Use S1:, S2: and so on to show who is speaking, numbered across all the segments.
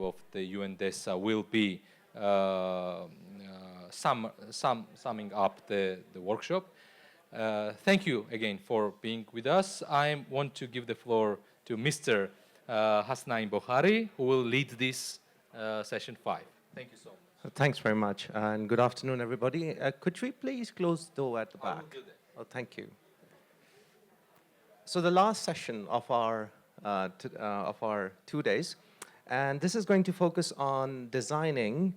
S1: of the UNDESA will be summing up the workshop. Thank you again for being with us. I want to give the floor to Mr. Hasnain Bokhari, who will lead this session 5. Thank you so much.
S2: Thanks very much, and good afternoon, everybody. Could we please close the door at the back?
S1: I will do that.
S2: Oh, thank you. So the last session of our 2 days, and this is going to focus on designing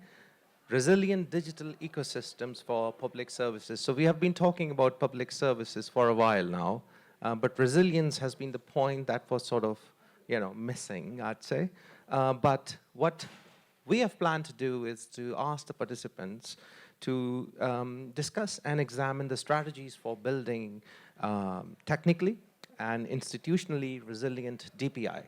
S2: resilient digital ecosystems for public services. So we have been talking about public services for a while now, but resilience has been the point that was sort of, missing, I'd say. But what we have planned to do is to ask the participants to discuss and examine the strategies for building technically and institutionally resilient DPI.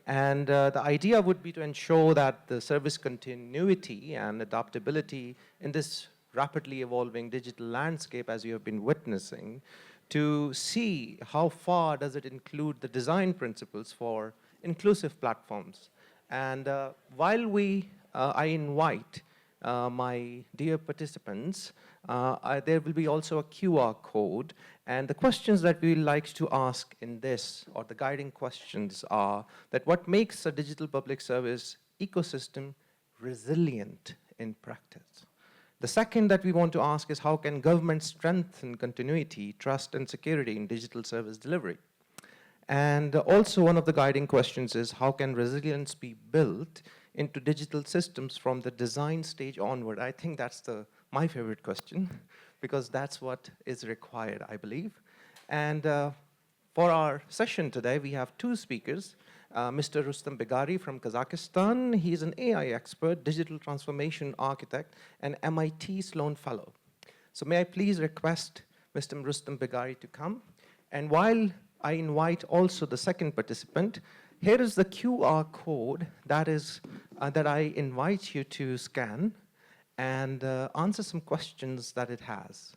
S2: And the idea would be to ensure that the service continuity and adaptability in this rapidly evolving digital landscape, as you have been witnessing, to see how far does it include the design principles for inclusive platforms. And while I invite my dear participants, there will be also a QR code, and the questions that we like to ask in this, or the guiding questions, are that what makes a digital public service ecosystem resilient in practice? The second that we want to ask is how can government strengthen continuity, trust, and security in digital service delivery? And also one of the guiding questions is how can resilience be built into digital systems from the design stage onward? I think that's my favorite question, because that's what is required, I believe. And for our session today, we have two speakers. Mr. Rustam Begari from Kazakhstan. He's an AI expert, digital transformation architect, and MIT Sloan Fellow. So may I please request Mr. Rustam Begari to come? And while I invite also the second participant, here is the QR code that I invite you to scan and answer some questions that it has.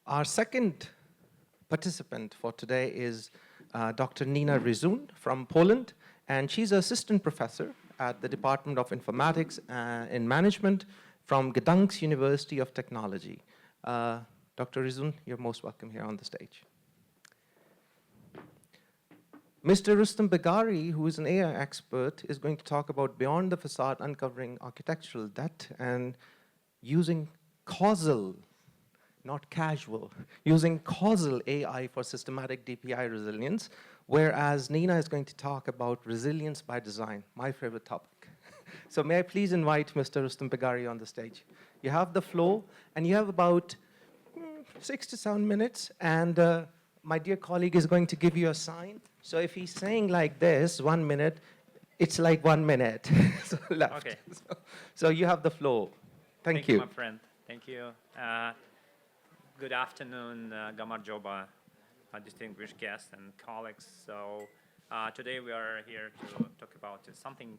S2: Our second participant for today is Dr. Nina Rizun from Poland, and she's an assistant professor at the Department of Informatics and Management from Gdansk University of Technology. Dr. Rizun, you're most welcome here on the stage. Mr. Rustam Begari, who is an AI expert, is going to talk about beyond the facade, uncovering architectural debt and using causal, not casual, using causal AI for systematic DPI resilience, whereas Nina is going to talk about resilience by design, my favorite topic. So may I please invite Mr. Rustam Begari on the stage. You have the floor, and you have about 6 to 7 minutes, and my dear colleague is going to give you a sign. So if he's saying like this, 1 minute, it's like 1 minute so left.
S3: Okay.
S2: So you have the floor. Thank you.
S3: My friend. Thank you. Good afternoon, Gamar Joba, distinguished guests and colleagues. So today we are here to talk about something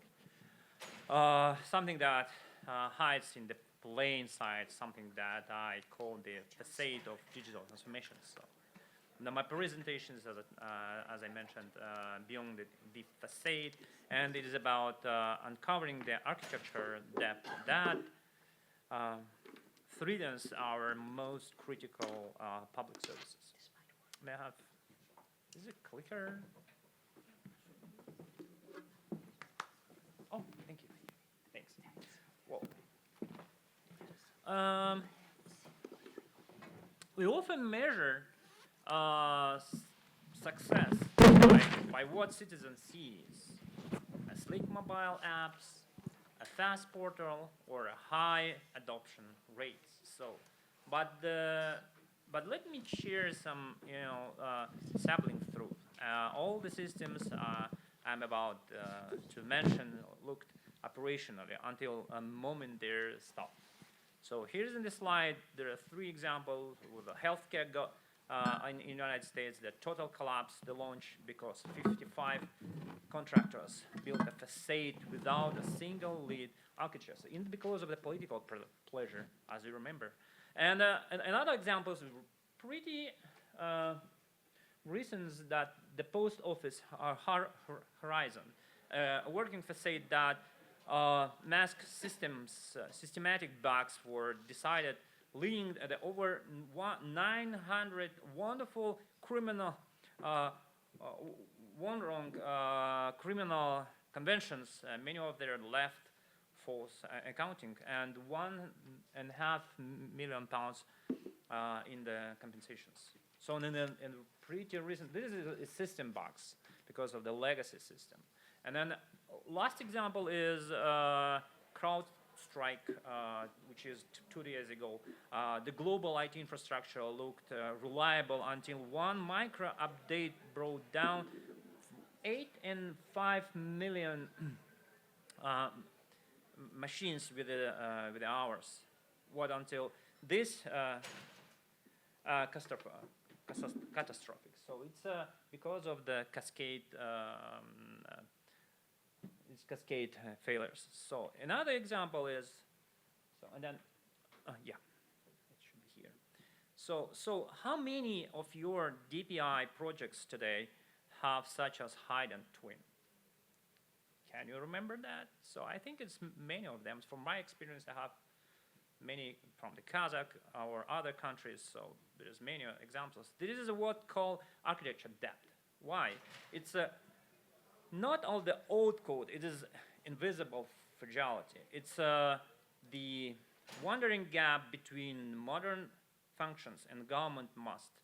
S3: that hides in the plain sight, something that I call the facade of digital transformation. So now my presentation is, as I mentioned, beyond the facade, and it is about uncovering the architecture depth that threatens our most critical public services. May I have, is it clicker? Oh, thank you. Thanks. Whoa. We often measure success by what citizens sees: a sleek mobile apps, a fast portal, or a high adoption rates. So, but let me share some, sampling through. All the systems I'm about to mention looked operationally until a moment they're stopped. So here's in the slide, there are 3 examples with a healthcare in the United States, the total collapse, the launch, because 55 contractors built a facade without a single lead architecture, so because of the political pleasure, as you remember. And another example is pretty reasons that the post office horizon, a working facade that mask systems, systematic bugs were decided, leading to over 900 wonderful criminal, criminal conventions. Many of them left false accounting, and £1.5 million in the compensations. So in pretty recent, this is a system bugs because of the legacy system. And then last example is CrowdStrike, which is 2 days ago. The global IT infrastructure looked reliable until one micro update brought down 8.5 million machines with the hours. What until this catastrophic. So it's because of the cascade failures. So another example is, and then yeah, it should be here. So how many of your DPI projects today have such as hidden twin? Can you remember that? So I think it's many of them. From my experience, I have many from the Kazakh or other countries, so there's many examples. This is what called architecture depth. Why? It's not all the old code, it is invisible fragility. It's the wandering gap between modern functions and government must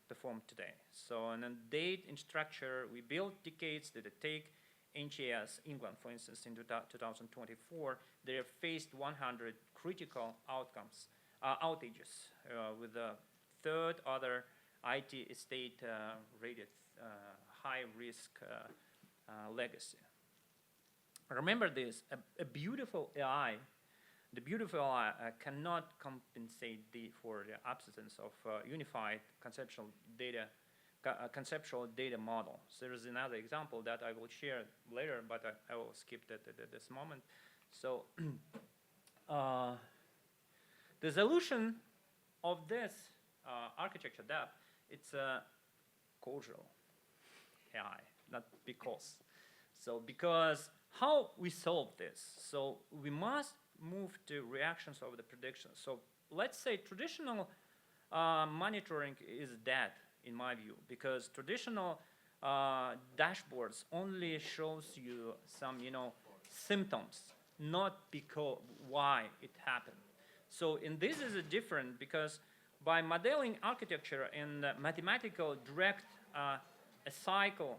S3: perform today. So in a date in structure, we built decades that it take NGS, England, for instance, in 2024, they have faced 100 critical outcomes, outages, with a third other IT estate rated high-risk legacy. Remember this, a beautiful AI, the beautiful AI cannot compensate for the absence of unified conceptual data model. So there is another example that I will share later, but I will skip that at this moment. So the solution of this architecture depth, it's a causal AI, not because. So because how we solve this? So we must move to reactions of the predictions. So let's say traditional monitoring is dead, in my view, because traditional dashboards only shows you some, symptoms, not because why it happened. So, and this is different because by modeling architecture in mathematical direct cycle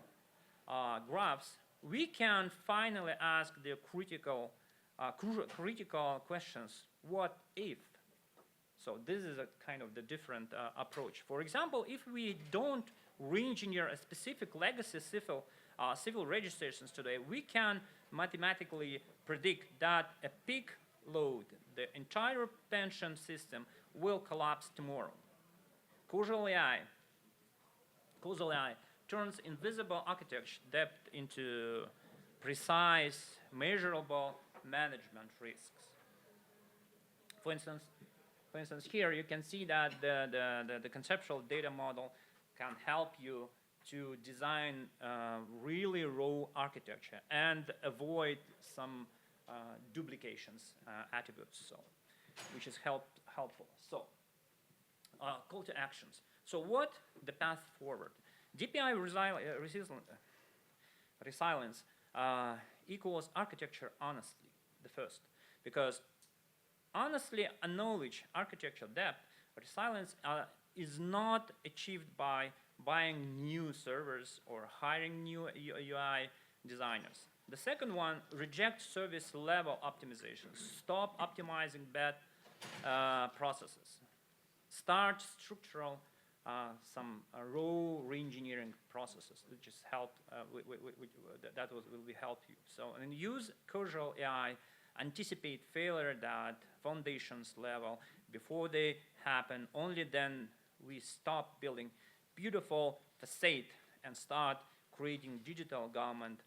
S3: graphs, we can finally ask the critical questions. What if? So this is a kind of the different approach. For example, if we don't re-engineer a specific legacy civil registrations today, we can mathematically predict that a peak load, the entire pension system, will collapse tomorrow. Causal AI turns invisible architecture depth into precise, measurable management risks. For instance, here you can see that the conceptual data model can help you to design really raw architecture and avoid some duplications attributes, so which is helpful. So call to actions. So what the path forward? DPI resilience equals architecture honestly, the first, because honestly acknowledge architecture depth, resilience is not achieved by buying new servers or hiring new UI designers. The second one, reject service level optimization. Stop optimizing bad processes. Start structural, some raw re-engineering processes, which is help, that will help you. So, and use causal AI, anticipate failure at foundations level before they happen. Only then we stop building beautiful facade and start creating digital government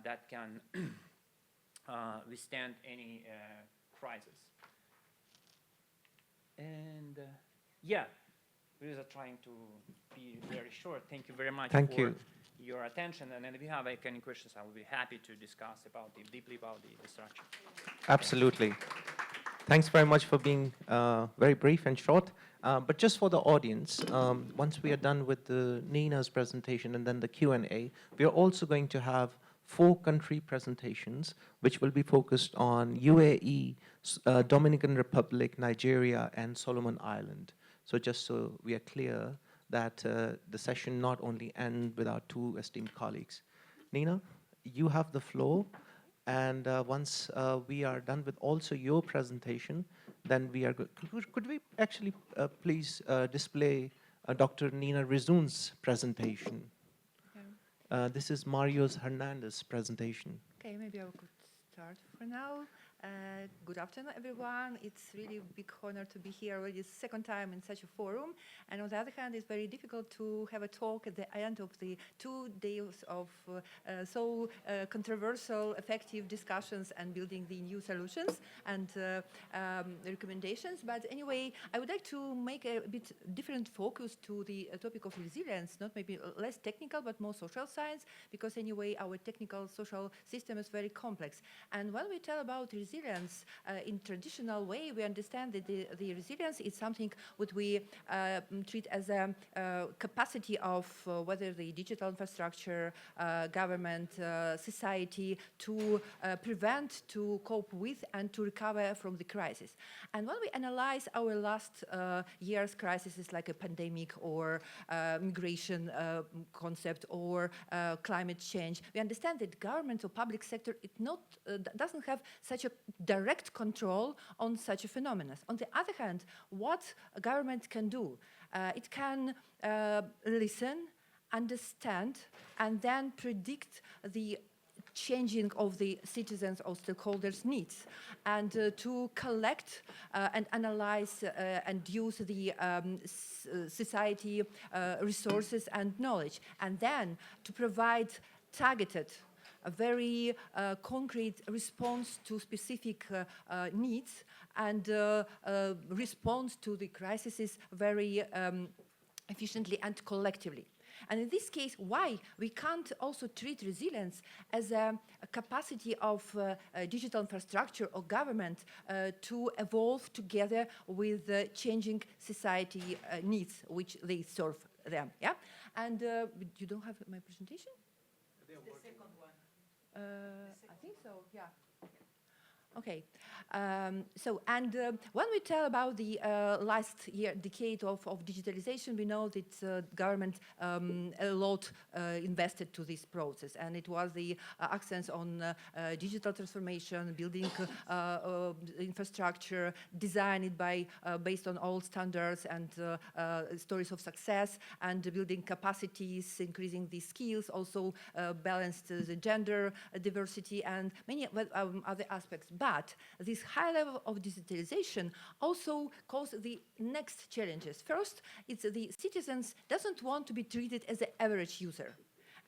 S3: that can withstand any crisis. And yeah, we are trying to be very short. Thank you very much
S2: Thank
S3: for
S2: you.
S3: your attention. And then if you have any questions, I will be happy to discuss deeply about the structure.
S2: Absolutely. Thanks very much for being very brief and short. But just for the audience, once we are done with Nina's presentation and then the Q&A, we are also going to have 4 country presentations, which will be focused on UAE, Dominican Republic, Nigeria, and Solomon Island. So just so we are clear that the session not only ends with our 2 esteemed colleagues. Nina, you have the floor. And once we are done with also your presentation, then we are could we actually please display Dr. Nina Rizun's presentation?
S4: Yeah.
S2: This is Mario's Hernandez's presentation.
S4: Okay, maybe I could start for now. Good afternoon, everyone. It's really a big honor to be here already the second time in such a forum. And on the other hand, it's very difficult to have a talk at the end of the 2 days of controversial, effective discussions and building the new solutions and recommendations. But anyway, I would like to make a bit different focus to the topic of resilience, not maybe less technical, but more social science, because anyway, our technical social system is very complex. And when we tell about resilience in traditional way, we understand that the resilience is something what we treat as a capacity of whether the digital infrastructure, government, society to prevent, to cope with, and to recover from the crisis. And when we analyze our last year's crises like a pandemic or migration concept or climate change, we understand that government or public sector doesn't have such a direct control on such a phenomenon. On the other hand, what a government can do? It can listen, understand, and then predict the changing of the citizens' or stakeholders' needs, and to collect and analyze and use the society resources and knowledge, and then to provide targeted a very concrete response to specific needs and response to the crises very efficiently and collectively. And in this case, why we can't also treat resilience as a capacity of digital infrastructure or government to evolve together with changing society needs which they serve them. Yeah, and you don't have my presentation?
S5: The second one.
S4: I think so, yeah. Okay, when we tell about the last decade of digitalization, we know that government a lot invested to this process, and it was the accents on digital transformation, building infrastructure, designed based on all standards and stories of success, and building capacities, increasing the skills, also balanced the gender diversity and many other aspects. But this high level of digitalization also caused the next challenges. First, it's the citizens doesn't want to be treated as an average user,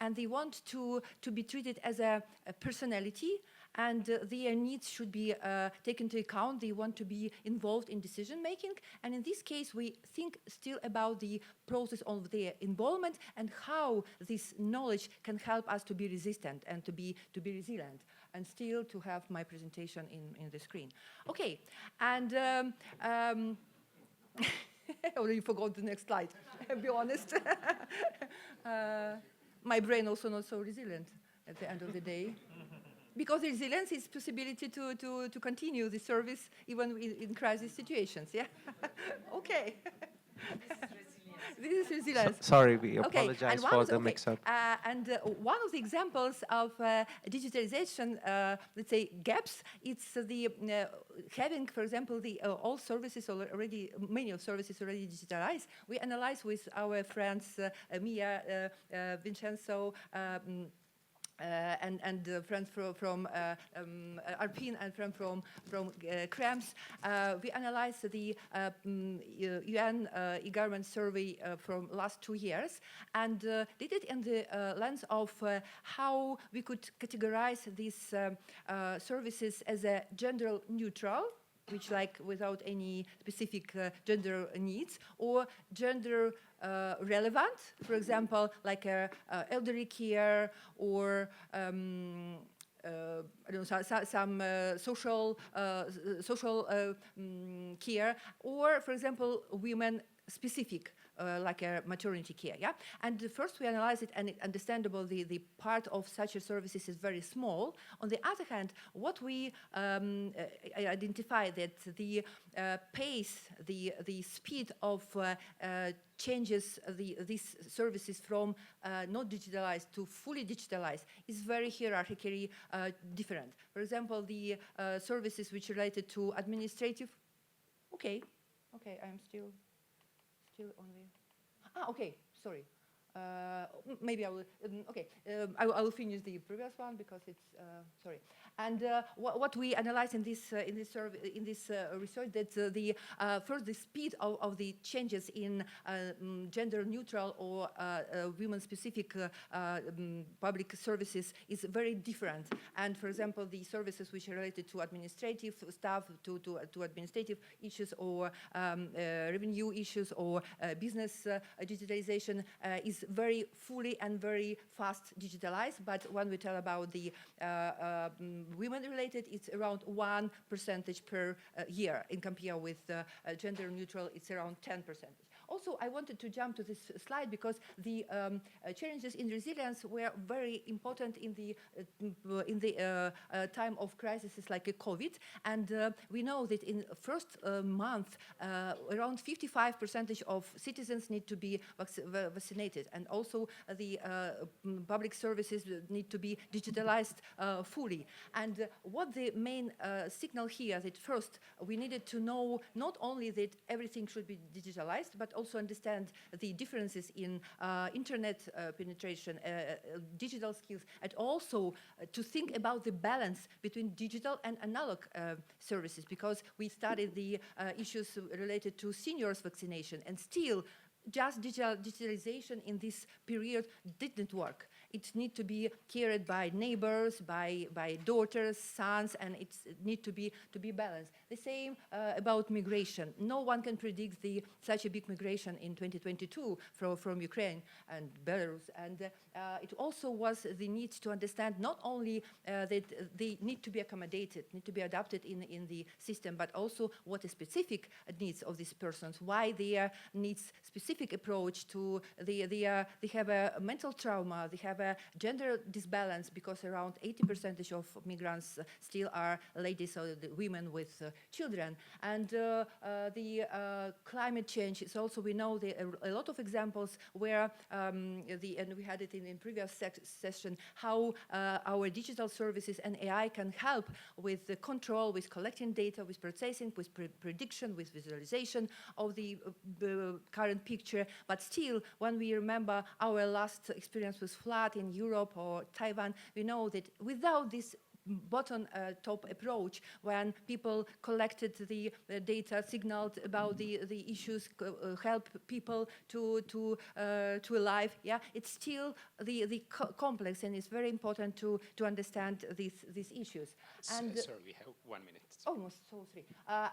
S4: and they want to be treated as a personality, and their needs should be taken into account. They want to be involved in decision making, and in this case, we think still about the process of their involvement and how this knowledge can help us to be resistant and to be resilient, and still to have my presentation in the screen. Okay, and I already forgot the next slide. I'll be honest. My brain also not so resilient at the end of the day. Because resilience is possibility to continue the service even in crisis situations, yeah? Okay. This is resilience.
S2: Sorry, we apologize for the mix-up.
S4: One of the examples of digitalization, let's say, gaps, it's the having, for example, the all services already, many of services already digitalized. We analyze with our friends Mia, Vincenzo, and friends from Arpin and from CREMS. We analyzed the UN e-government survey from last 2 years, and did it in the lens of how we could categorize these services as a gender neutral which like without any specific gender needs, or gender relevant, for example, like elderly care or I don't know, some social care, or for example, women specific. Like a maternity care, yeah? And first we analyze it, and it's understandable the part of such a services is very small. On the other hand, what we identify that the pace, the speed of changes these services from not digitalized to fully digitalized is very hierarchically different. For example, the services which are related to administrative, okay, I'm still on the, okay, sorry. Maybe I will, okay, I will finish the previous one because it's, sorry. And what we analyze in this research, that the first, the speed of the changes in gender neutral or women-specific public services is very different. And for example, the services which are related to administrative staff, to administrative issues or revenue issues or business digitalization is very fully and very fast digitalized. But when we tell about the women-related, it's around 1% per year. In compare with gender neutral, it's around 10%. Also, I wanted to jump to this slide because the challenges in resilience were very important in the time of crises like COVID. And we know that in the first month, around 55% of citizens need to be vaccinated. And also the public services need to be digitalized fully. And what the main signal here, that first we needed to know not only that everything should be digitalized, but also understand the differences in internet penetration, digital skills, and also to think about the balance between digital and analog services, because we studied the issues related to seniors vaccination, and still just digitalization in this period didn't work. It needs to be carried by neighbors, by daughters, sons, and it needs to be balanced. The same about migration. No one can predict such a big migration in 2022 from Ukraine and Belarus. And it also was the need to understand not only that they need to be accommodated, need to be adapted in the system, but also what the specific needs of these persons, why their needs specific approach to they have a mental trauma, they have a gender disbalance, because around 80% of migrants still are ladies or the women with children. And the climate change is also, we know a lot of examples where and we had it in previous session, how our digital services and AI can help with the control, with collecting data, with processing, with prediction, with visualization of the current picture. But still, when we remember our last experience with flood in Europe or Taiwan, we know that without this bottom-top approach, when people collected the data, signaled about the issues, help people to alive. Yeah, it's still the complex, and it's very important to understand these issues. And
S6: sorry, we have 1 minute.
S4: Almost, so 3.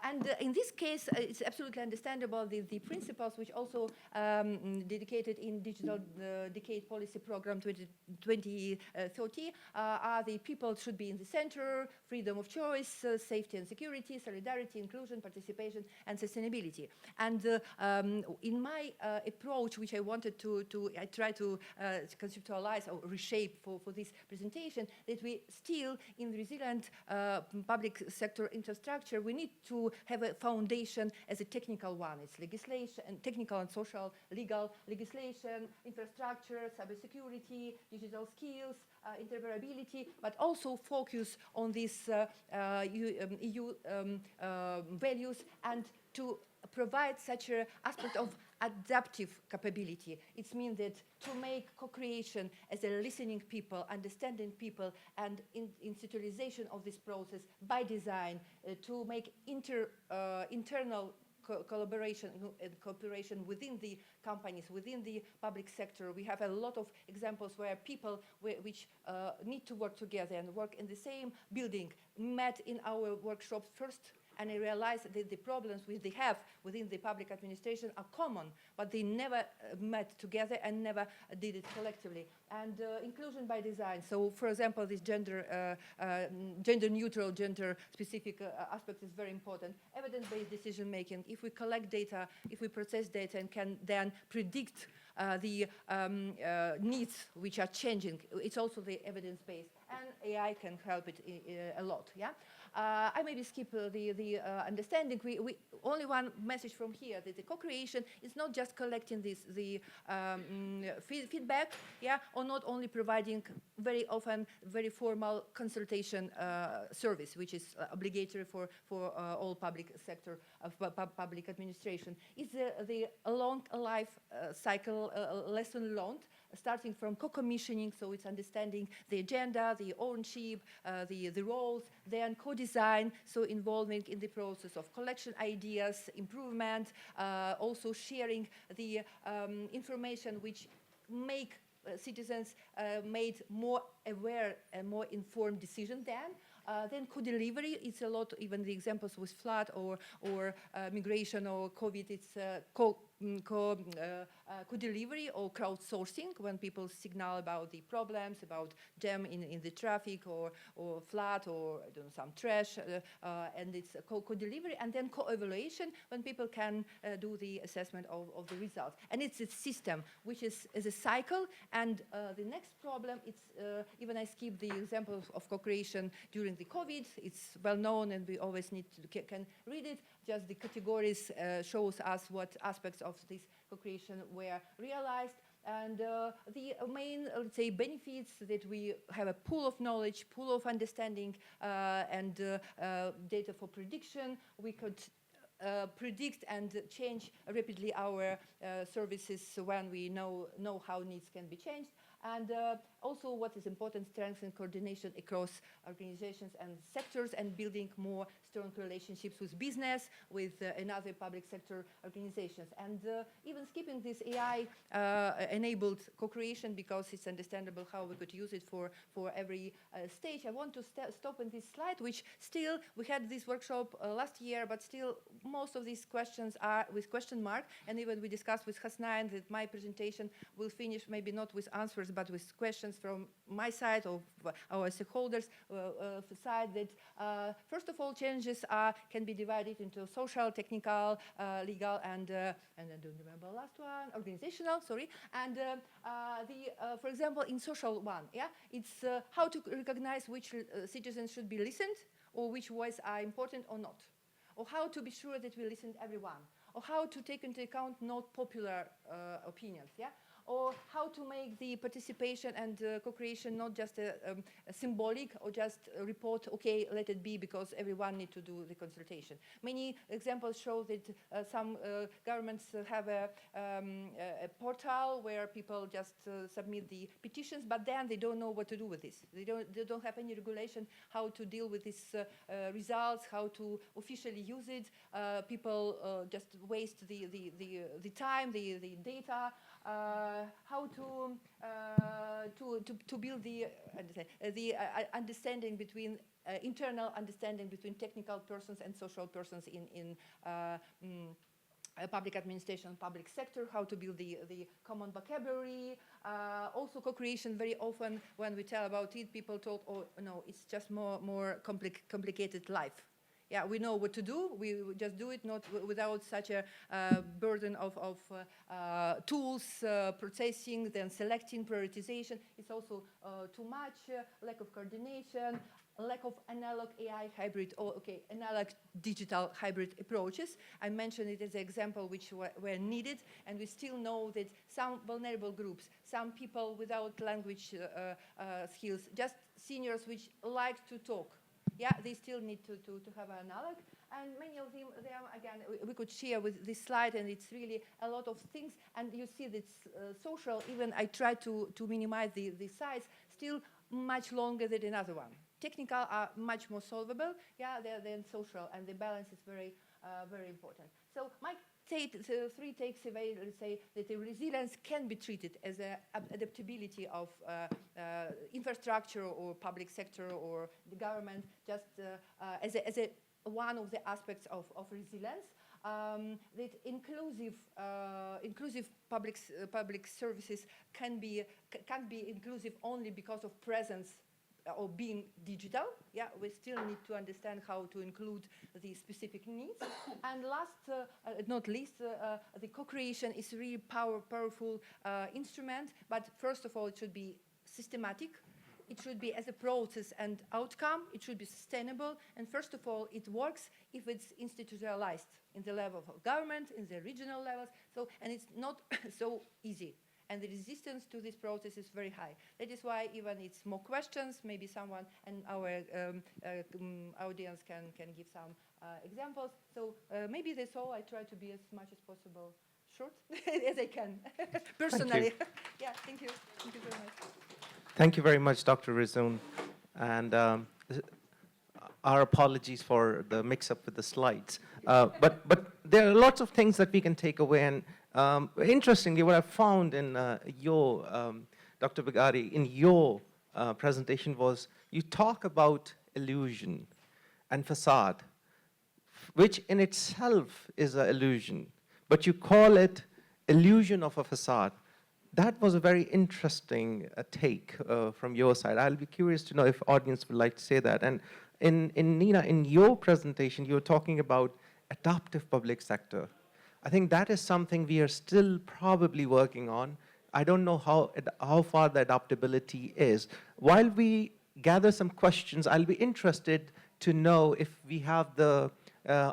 S4: And in this case, it's absolutely understandable the principles which also dedicated in Digital Decade Policy Program 2030 are the people should be in the center, freedom of choice, safety and security, solidarity, inclusion, participation, and sustainability. And in my approach, which I wanted I try to conceptualize or reshape for this presentation, that we still, in resilient public sector infrastructure, we need to have a foundation as a technical one. It's legislation, and technical and social legal legislation, infrastructure, cybersecurity, digital skills, interoperability, but also focus on these EU values, and to provide such an aspect of adaptive capability. It means that to make co-creation as a listening people, understanding people, and institutionalization of this process by design, to make internal collaboration and cooperation within the companies, within the public sector. We have a lot of examples where people which need to work together and work in the same building met in our workshops first and I realized that the problems which they have within the public administration are common, but they never met together and never did it collectively. And inclusion by design. So, for example, this gender neutral, gender specific aspect is very important. Evidence-based decision making. If we collect data, if we process data and can then predict the needs which are changing, it's also the evidence-based, and AI can help it a lot. Yeah, I maybe skip the understanding. We only one message from here that the co-creation is not just collecting the feedback, yeah, or not only providing very often very formal consultation service, which is obligatory for all public sector of public administration. It's the long life cycle lesson learned, starting from co-commissioning, so it's understanding the agenda, the ownership, the roles, then co-design, so involving in the process of collection ideas, improvement, also sharing the information which make citizens made more aware and more informed decision then co-delivery, it's a lot, even the examples with flood or migration or COVID, it's co-delivery or crowdsourcing when people signal about the problems, about jam in the traffic or flood or I don't know, some trash, and it's co-delivery, and then co-evaluation when people can do the assessment of the results. And it's a system which is a cycle, and the next problem, it's even I skip the example of co-creation during the COVID, it's well known and we always need to can read it, just the categories shows us what aspects of this co-creation were realized. And the main, let's say, benefits that we have a pool of knowledge, pool of understanding, and data for prediction. We could predict and change rapidly our services when we know how needs can be changed. And also what is important, strengthen coordination across organizations and sectors and building more strong relationships with business, with another public sector organizations. And even skipping this AI enabled co-creation because it's understandable how we could use it for every stage. I want to stop on this slide, which still, we had this workshop last year, but still most of these questions are with question mark. And even we discussed with Hasnain that my presentation will finish maybe not with answers, but with questions from my side or our stakeholders side that first of all changes can be divided into social, technical, legal, and I don't remember the last one, organizational, sorry. And for example, in social one, yeah, it's how to recognize which citizens should be listened or which voices are important or not, or how to be sure that we listen to everyone, or how to take into account not popular opinions, yeah? Or how to make the participation and co-creation not just a symbolic or just a report, okay, let it be because everyone needs to do the consultation. Many examples show that some governments have a portal where people just submit the petitions, but then they don't know what to do with this. They don't have any regulation how to deal with these results, how to officially use it. People just waste the time, the data. How to build the understanding between internal understanding between technical persons and social persons in public administration, public sector, how to build the common vocabulary. Also co-creation, very often when we tell about it, people told, oh no, it's just more complicated life. Yeah, we know what to do. We just do it not without such a burden of tools, processing, then selecting, prioritization. It's also too much, lack of coordination, lack of analog AI hybrid, or analog digital hybrid approaches. I mentioned it as an example which were needed, and we still know that some vulnerable groups, some people without language skills, just seniors which like to talk, yeah, they still need to have an analog. And many of them again, we could share with this slide, and it's really a lot of things. And you see that social, even I try to minimize the size, still much longer than another one. Technical are much more solvable, yeah, than social, and the balance is very, very important. So my three takes away, let's say, that the resilience can be treated as an adaptability of infrastructure or public sector or the government, just as a one of the aspects of resilience. That inclusive public services can't be inclusive only because of presence or being digital. Yeah, we still need to understand how to include the specific needs. And last, not least, the co-creation is a really powerful instrument. But first of all, it should be systematic. It should be as a process and outcome. It should be sustainable. And first of all, it works if it's institutionalized in the level of government, in the regional levels. So, and it's not so easy. And the resistance to this process is very high. That is why even it's more questions, maybe someone and our audience can give some examples. So maybe that's all. I try to be as much as possible short as I can, personally. Yeah, thank you. Thank you very much.
S2: Thank you very much, Dr. Rizun. And our apologies for the mix-up with the slides. But there are lots of things that we can take away. And interestingly, what I found in your, Dr. Bagari, in your presentation was you talk about illusion and facade, which in itself is an illusion, but you call it illusion of a facade. That was a very interesting take from your side. I'll be curious to know if audience would like to say that. And in Nina, in your presentation, you were talking about adaptive public sector. I think that is something we are still probably working on. I don't know how far the adaptability is. While we gather some questions, I'll be interested to know if we have the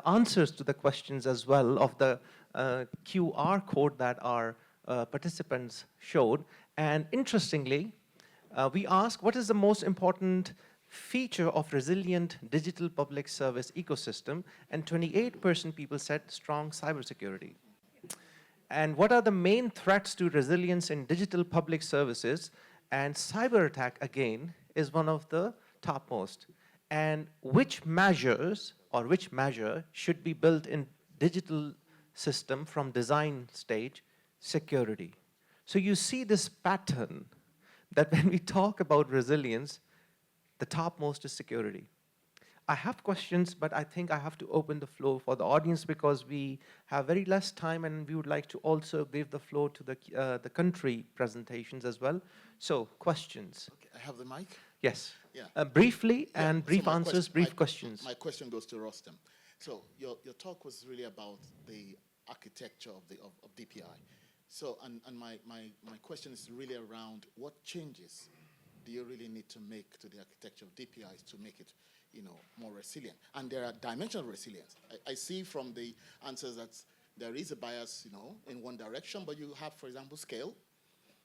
S2: answers to the questions as well of the QR code that our participants showed. And interestingly, we asked, what is the most important feature of resilient digital public service ecosystem? And 28% people said strong cybersecurity. And what are the main threats to resilience in digital public services? And cyber attack, again, is one of the topmost. And which measures or which measure should be built in digital system from design stage? Security. So you see this pattern that when we talk about resilience, the topmost is security. I have questions, but I think I have to open the floor for the audience because we have very less time and we would like to also give the floor to the country presentations as well. So questions.
S6: Okay, I have the mic.
S2: Yes.
S6: Yeah.
S2: Briefly
S6: Yeah,
S2: and brief
S6: my
S2: answers, brief questions.
S6: My question goes to Rostam. So your talk was really about the architecture of DPI. So, and my question is really around what changes do you really need to make to the architecture of DPIs to make it, more resilient? And there are dimensions of resilience. I see from the answers that there is a bias, in one direction, but you have, for example, scale.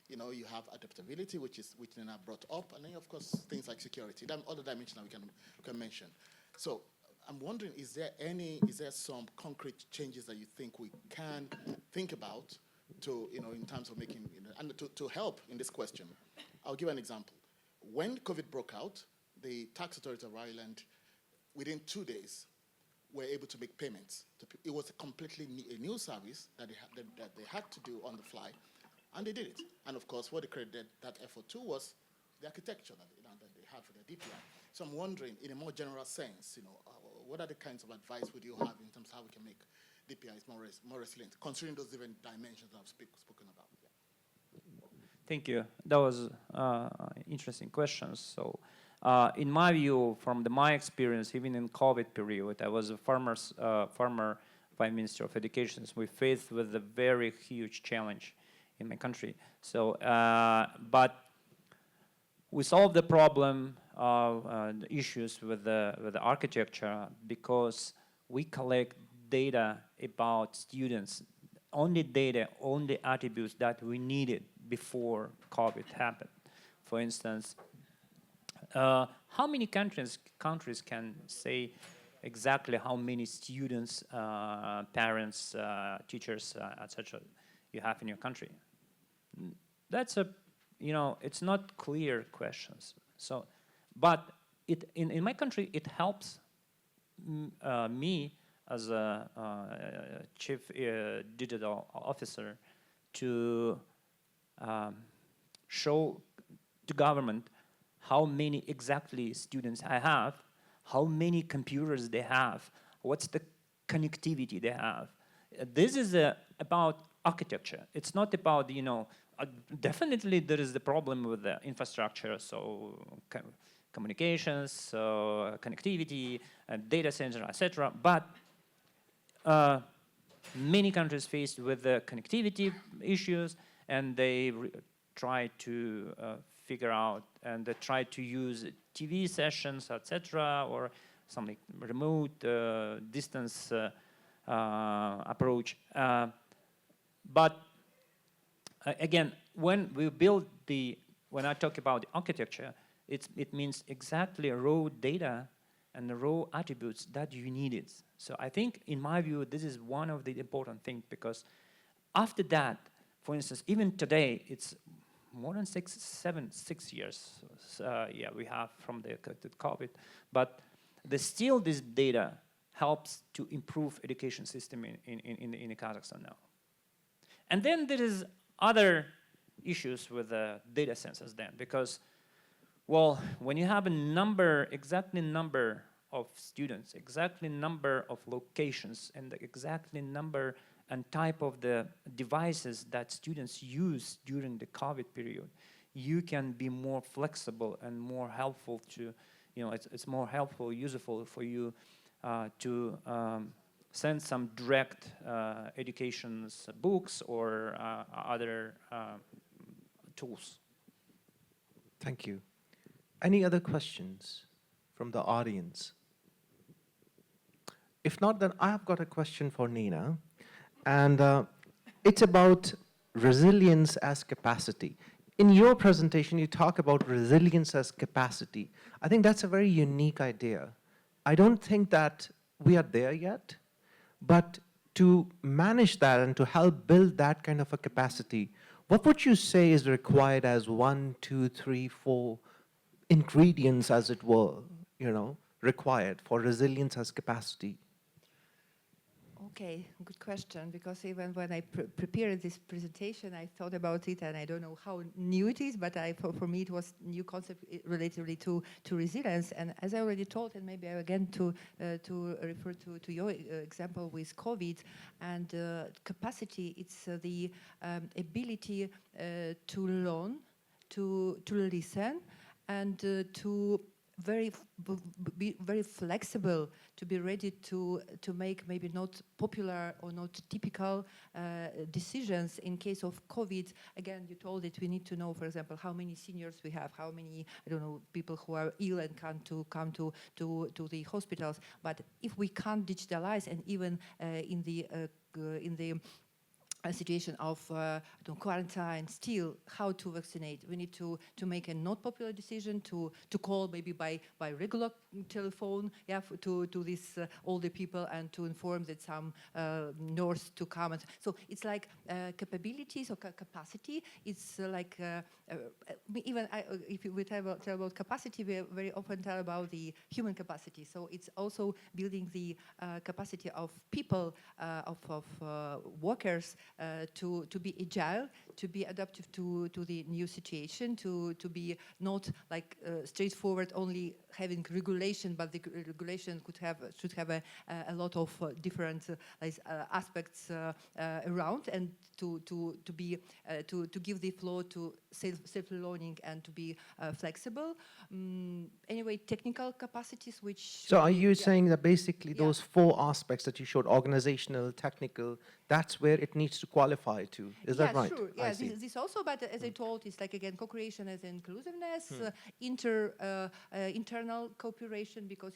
S6: You have adaptability, which Nina brought up, and then, of course, things like security. Other dimensions that we can mention. So I'm wondering, is there some concrete changes that you think we can think about to, in terms of making, and to help in this question? I'll give an example. When COVID broke out, the tax authority of Ireland, within 2 days, were able to make payments. It was a completely new service that they had to do on the fly, and they did it. And of course, what they credited that effort to was the architecture that they had for their DPI. So I'm wondering, in a more general sense, what are the kinds of advice would you have in terms of how we can make DPIs more resilient, considering those different dimensions that I've spoken about? Yeah.
S3: Thank you. That was interesting questions. So, in my view, from my experience, even in COVID period, I was a former Prime Minister of Education. We faced with a very huge challenge in my country. So, but we solved the problem of the issues with the architecture because we collect data about students, only data, only attributes that we needed before COVID happened. For instance, how many countries can say exactly how many students, parents, teachers, etc. you have in your country? That's it's not clear questions. So, but in my country, it helps me as a chief digital officer to show the government how many exactly students I have, how many computers they have, what's the connectivity they have. This is about architecture. It's not about, definitely there is the problem with the infrastructure, so communications, so connectivity, data center, etc. But many countries faced with the connectivity issues, and they try to figure out, and they try to use TV sessions, etc., or something remote distance approach. But again, when we build when I talk about the architecture, it means exactly raw data and the raw attributes that you needed. So I think, in my view, this is one of the important things, because after that, for instance, even today, it's more than 6 years, we have from the COVID, but still this data helps to improve education system in Kazakhstan now. And then there is other issues with the data sensors then, because, well, when you have a number, exactly number of students, exactly number of locations, and the exactly number and type of the devices that students use during the COVID period, you can be more flexible and more helpful to, it's more helpful, useful for you to send some direct educations books or other tools.
S2: Thank you. Any other questions from the audience? If not, then I've got a question for Nina. And it's about resilience as capacity. In your presentation, you talk about resilience as capacity. I think that's a very unique idea. I don't think that we are there yet, but to manage that and to help build that kind of a capacity, what would you say is required as 1, 2, 3, 4 ingredients, as it were, required for resilience as capacity?
S4: Okay, good question, because even when I prepared this presentation, I thought about it, and I don't know how new it is, but for me it was new concept relatively to resilience. And as I already told, and maybe again to refer to your example with COVID and capacity, it's the ability to learn, to listen, and to be very flexible, to be ready to make maybe not popular or not typical decisions in case of COVID. Again, you told it, we need to know, for example, how many seniors we have, how many, I don't know, people who are ill and can't come to the hospitals. But if we can't digitalize, and even in the a situation of quarantine, still how to vaccinate. We need to make a not popular decision to call maybe by regular telephone, to these older people, and to inform that some nurse to come. And so it's like capabilities or capacity. It's like even if we tell about capacity, we very often tell about the human capacity. So it's also building the capacity of people, of workers, to be agile, to be adaptive to the new situation, to be not like straightforward only having regulation, but the regulation should have a lot of different aspects around, and to give the flow to self-learning and to be flexible. Anyway, technical capacities, which.
S2: So are you saying that basically those 4 aspects that you showed, organizational, technical, that's where it needs to qualify to? Is that right?
S4: Sure. Yeah, this also, but as I told, it's like, again, co-creation as inclusiveness, internal cooperation, because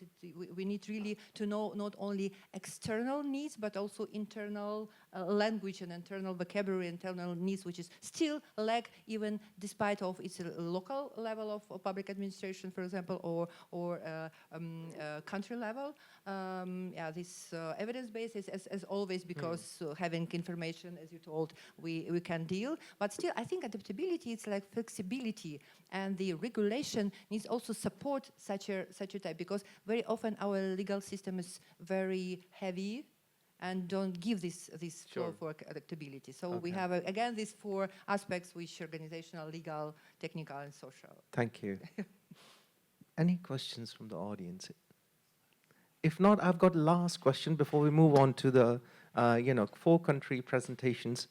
S4: we need really to know not only external needs, but also internal language and internal vocabulary, internal needs, which is still lack even despite of its local level of public administration, for example, or country level. This evidence base is as always, because having information, as you told, we can deal. But still, I think adaptability, it's like flexibility, and the regulation needs also support such a type, because very often our legal system is very heavy and don't give this flow for adaptability. So we have, again, these 4 aspects, which organizational, legal, technical, and social.
S2: Thank you. Any questions from the audience? If not, I've got last question before we move on to the 4-country presentations.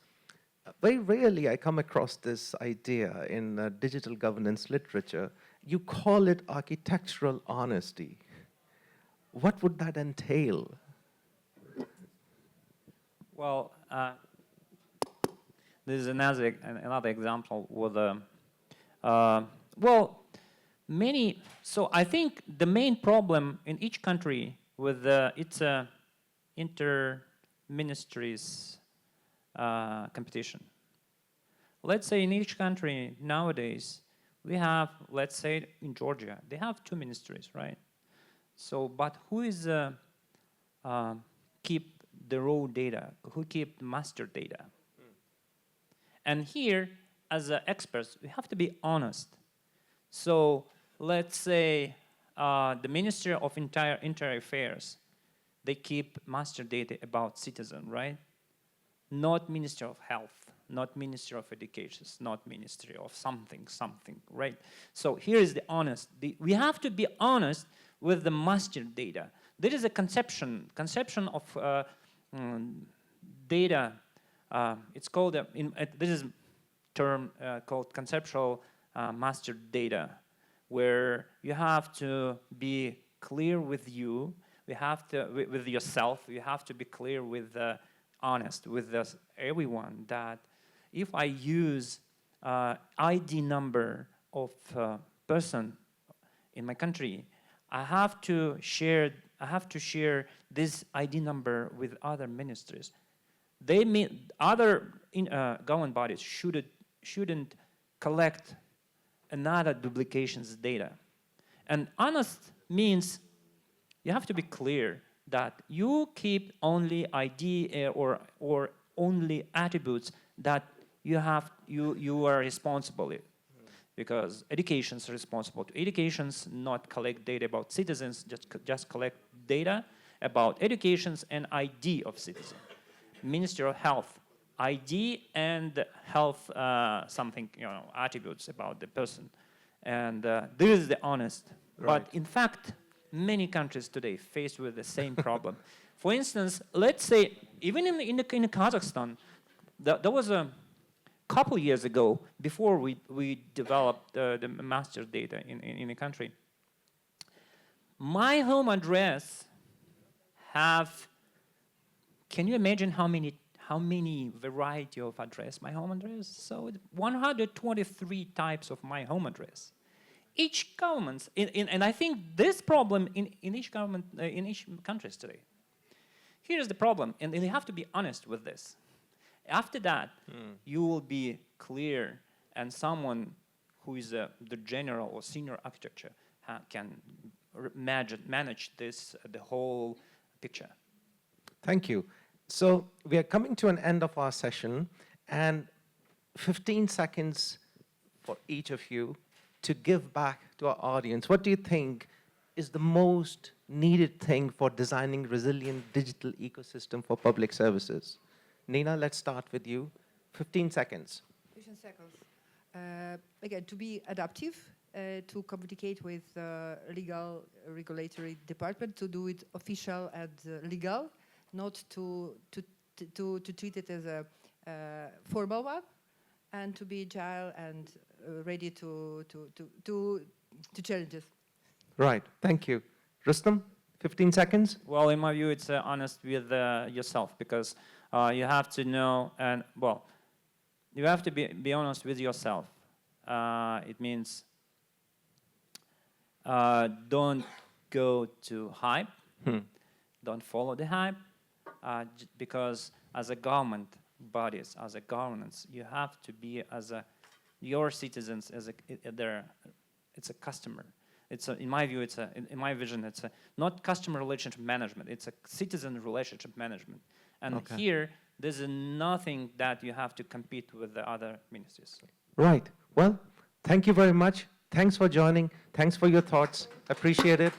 S2: Very rarely I come across this idea in digital governance literature. You call it architectural honesty. What would that entail?
S3: Well, this is another example with so I think the main problem in each country with its inter-ministries competition. Let's say in each country nowadays we have, let's say in Georgia, they have 2 ministries, right? So, but who is keep the raw data? Who keep master data? And here, as experts, we have to be honest. So let's say the Ministry of Interior Affairs, they keep master data about citizen, right? Not Ministry of Health, not Ministry of Education, not Ministry of something, right? So here is the honest. We have to be honest with the master data. There is a conception of data. It's called, this is term called conceptual master data, where you have to be clear with you, with yourself, you have to be clear with honest with everyone that if I use ID number of person in my country, I have to share this ID number with other ministries. They mean other government bodies shouldn't collect another duplications data. And honest means you have to be clear that you keep only ID or only attributes that you are responsible with. Because education is responsible to educations, not collect data about citizens, just collect data about educations and ID of citizens. Ministry of Health, ID and health attributes about the person. And this is the honest.
S2: Right.
S3: But in fact, many countries today faced with the same problem. For instance, let's say, even in Kazakhstan, there was a couple years ago, before we developed the master data in the country, my home address can you imagine how many variety of address my home address? So 123 types of my home address. Each government, and I think this problem in each government, in each countries today. Here's the problem, and you have to be honest with this. After that, you will be clear, and someone who is the general or senior architecture can manage the whole picture.
S2: Thank you. So we are coming to an end of our session, and 15 seconds for each of you to give back to our audience. What do you think is the most needed thing for designing resilient digital ecosystem for public services? Nina, let's start with you. 15 seconds.
S4: 15 seconds. Again, to be adaptive, to communicate with legal regulatory department, to do it official and legal, not to treat it as a formal one, and to be agile and ready to challenges.
S2: Right, thank you. Rustam, 15 seconds.
S3: Well, in my view, it's honest with yourself, because you have to know, and well, you have to be honest with yourself. It means don't go to hype, don't follow the hype, because as a government bodies, as a governance, you have to be your citizens it's a customer. In my view, in my vision, it's not customer relationship management. It's a citizen relationship management. And here, there's nothing that you have to compete with the other ministries.
S2: Right. Well, thank you very much. Thanks for joining. Thanks for your thoughts. Appreciate it.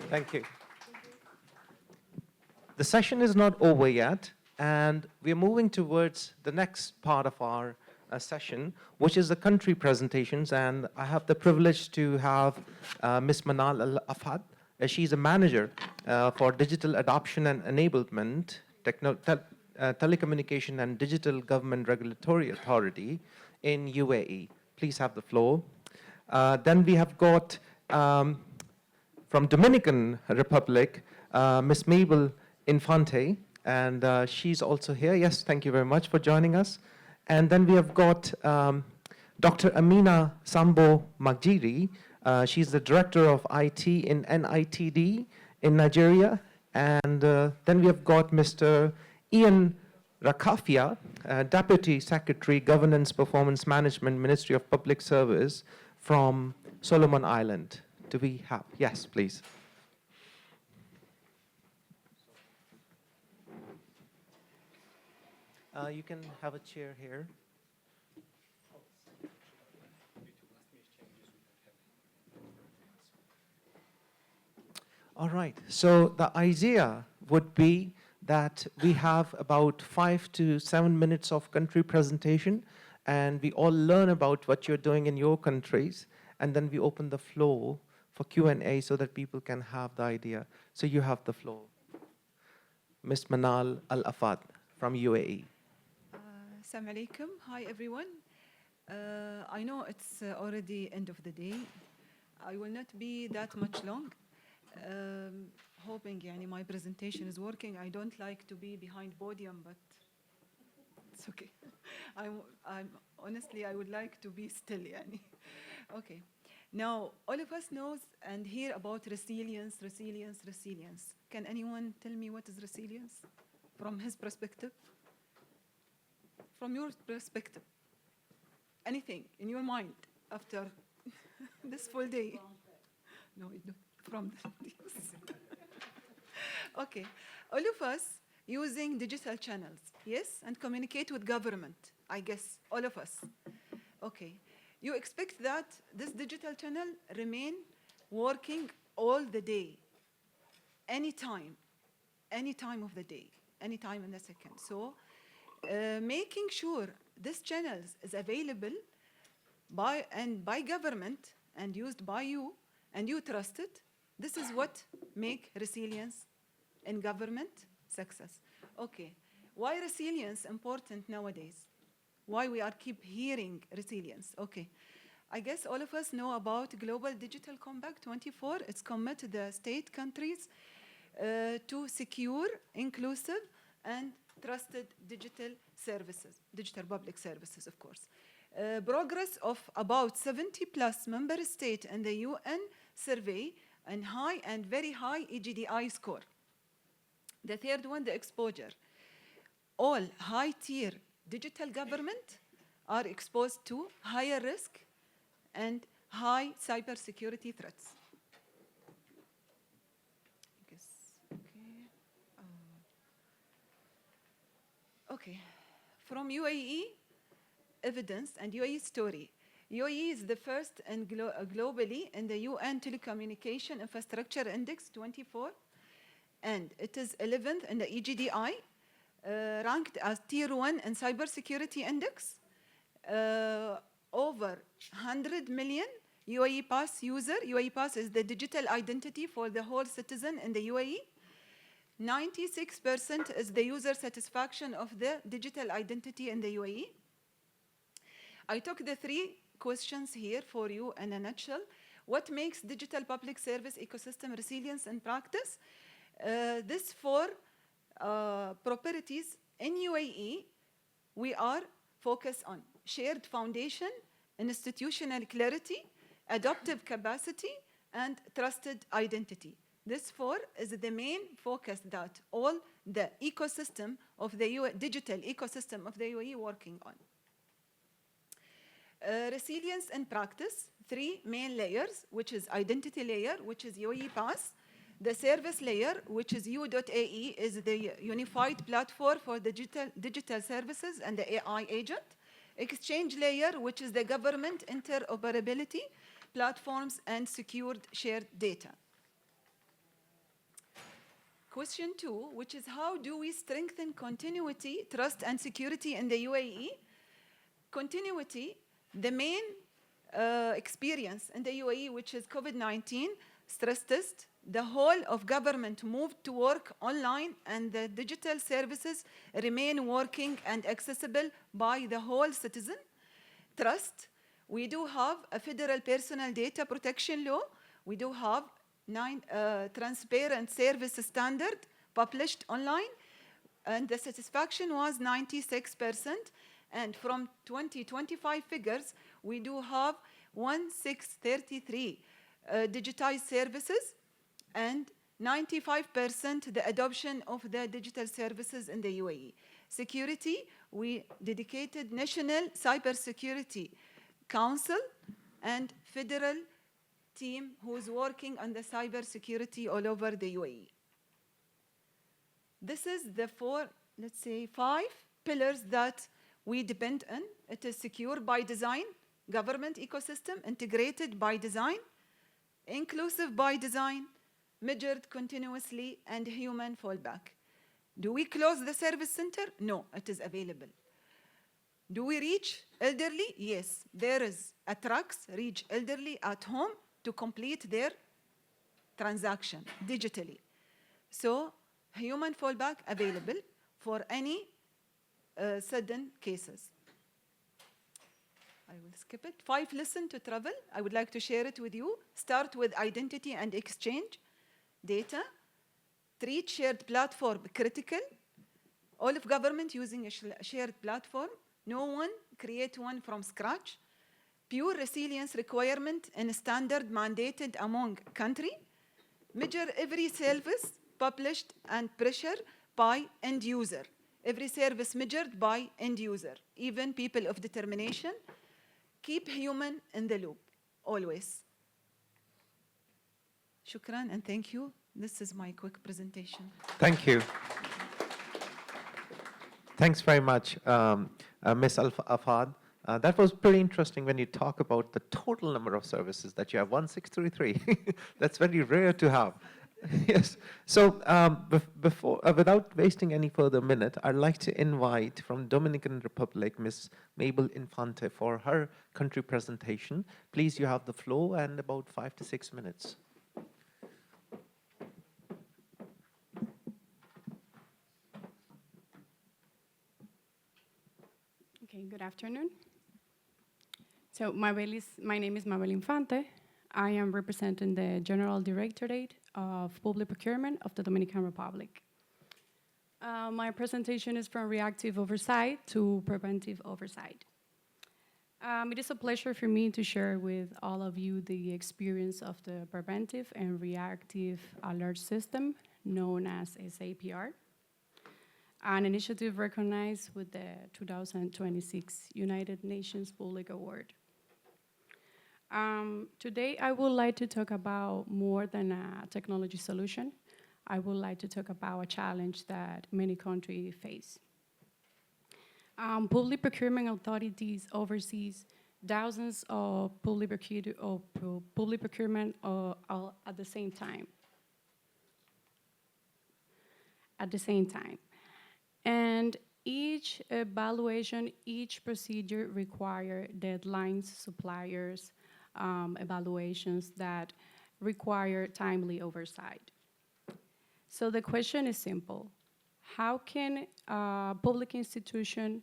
S2: Thank you. The session is not over yet, and we're moving towards the next part of our session, which is the country presentations, and I have the privilege to have Ms. Manal Al-Afad, She's a manager for digital adoption and enablement, telecommunication and digital government regulatory authority in UAE. Please have the floor. Then we have got from Dominican Republic, Miss Mabel Infante, and she's also here. Yes, thank you very much for joining us. And then we have got Dr. Amina Sambo Magjiri. She's the Director of IT in NITD in Nigeria. And then we have got Mr. Ian Rakafia, Deputy Secretary, Governance Performance Management, Ministry of Public Service from Solomon Island. Do we have? Yes, please. You can have a chair here. All right, so the idea would be that we have about 5 to 7 minutes of country presentation, and we all learn about what you're doing in your countries, and then we open the floor for Q&A so that people can have the idea. So you have the floor. Ms. Manal Al-Afad from UAE.
S5: Assalamu alaikum. Hi, everyone. I know it's already end of the day. I will not be that much long. Hoping my presentation is working. I don't like to be behind podium, but it's okay. Honestly, I would like to be still. Okay. Now, all of us knows and hear about resilience. Can anyone tell me what is resilience from his perspective? From your perspective, anything in your mind after this full day? No, from this. Okay, all of us using digital channels, yes, and communicate with government, I guess, all of us. Okay, you expect that this digital channel remain working all the day, anytime of the day, anytime in the second. So making sure this channels is available by government and used by you and you trust it, this is what make resilience in government success. Okay, why resilience important nowadays? Why we are keep hearing resilience? Okay, I guess all of us know about Global Digital Compact 24. It's committed the state countries to secure, inclusive, and trusted digital services, digital public services, of course. Progress of about 70 plus member states in the UN survey and high and very high EGDI score. The third one, the exposure. All high-tier digital government are exposed to higher risk and high cybersecurity threats. Okay, from UAE evidence and UAE story. UAE is the first and globally in the UN Telecommunication Infrastructure Index 24, and it is 11th in the EGDI, ranked as Tier 1 in Cybersecurity Index. Over 100 million UAE Pass user. UAE Pass is the digital identity for the whole citizen in the UAE. 96% is the user satisfaction of the digital identity in the UAE. I took the 3 questions here for you in a nutshell. What makes digital public service ecosystem resilience in practice? This 4 properties in UAE, we are focused on shared foundation, institutional clarity, adaptive capacity, and trusted identity. This 4 is the main focus that all the ecosystem of the digital ecosystem of the UAE working on. Resilience in practice, 3 main layers, which is identity layer, which is UAE Pass. The service layer, which is U.AE, is the unified platform for the digital services and the AI agent. Exchange layer, which is the government interoperability platforms and secured shared data. Question 2, which is how do we strengthen continuity, trust, and security in the UAE? Continuity, the main experience in the UAE, which is COVID-19, stress test, the whole of government moved to work online and the digital services remain working and accessible by the whole citizen. Trust, we do have a federal personal data protection law. We do have transparent service standard published online, and the satisfaction was 96%. And from 2025 figures, we do have 1633 digitized services and 95% the adoption of the digital services in the UAE. Security, we dedicated National Cybersecurity Council and federal team who's working on the cybersecurity all over the UAE. This is the five pillars that we depend on. It is secure by design, government ecosystem integrated by design, inclusive by design, measured continuously, and human fallback. Do we close the service center? No, it is available. Do we reach elderly? Yes, there is a trucks reach elderly at home to complete their transaction digitally. So human fallback available for any sudden cases. I will skip it. 5 lessons to travel. I would like to share it with you. Start with identity and exchange data. Treat shared platform critical. All of government using a shared platform. No one create one from scratch. Pure resilience requirement and standard mandated among country. Measure every service published and pressure by end user. Every service measured by end user, even people of determination. Keep human in the loop, always. Shukran and thank you. This is my quick presentation.
S2: Thank you. Thanks very much, Ms. Afad. That was pretty interesting when you talk about the total number of services that you have, 1633. That's very rare to have. Yes. So without wasting any further minute, I'd like to invite from Dominican Republic, Ms. Mabel Infante for her country presentation. Please, you have the floor and about 5 to 6 minutes.
S7: Okay, good afternoon. So my name is Mabel Infante. I am representing the General Directorate of Public Procurement of the Dominican Republic. My presentation is from reactive oversight to preventive oversight. It is a pleasure for me to share with all of you the experience of the preventive and reactive alert system known as SAPR, an initiative recognized with the 2026 United Nations Public Award. Today, I would like to talk about more than a technology solution. I would like to talk about a challenge that many countries face. Public procurement authorities oversees thousands of public procurement at the same time. And each evaluation, each procedure require deadlines, suppliers, evaluations that require timely oversight. So the question is simple. How can a public institution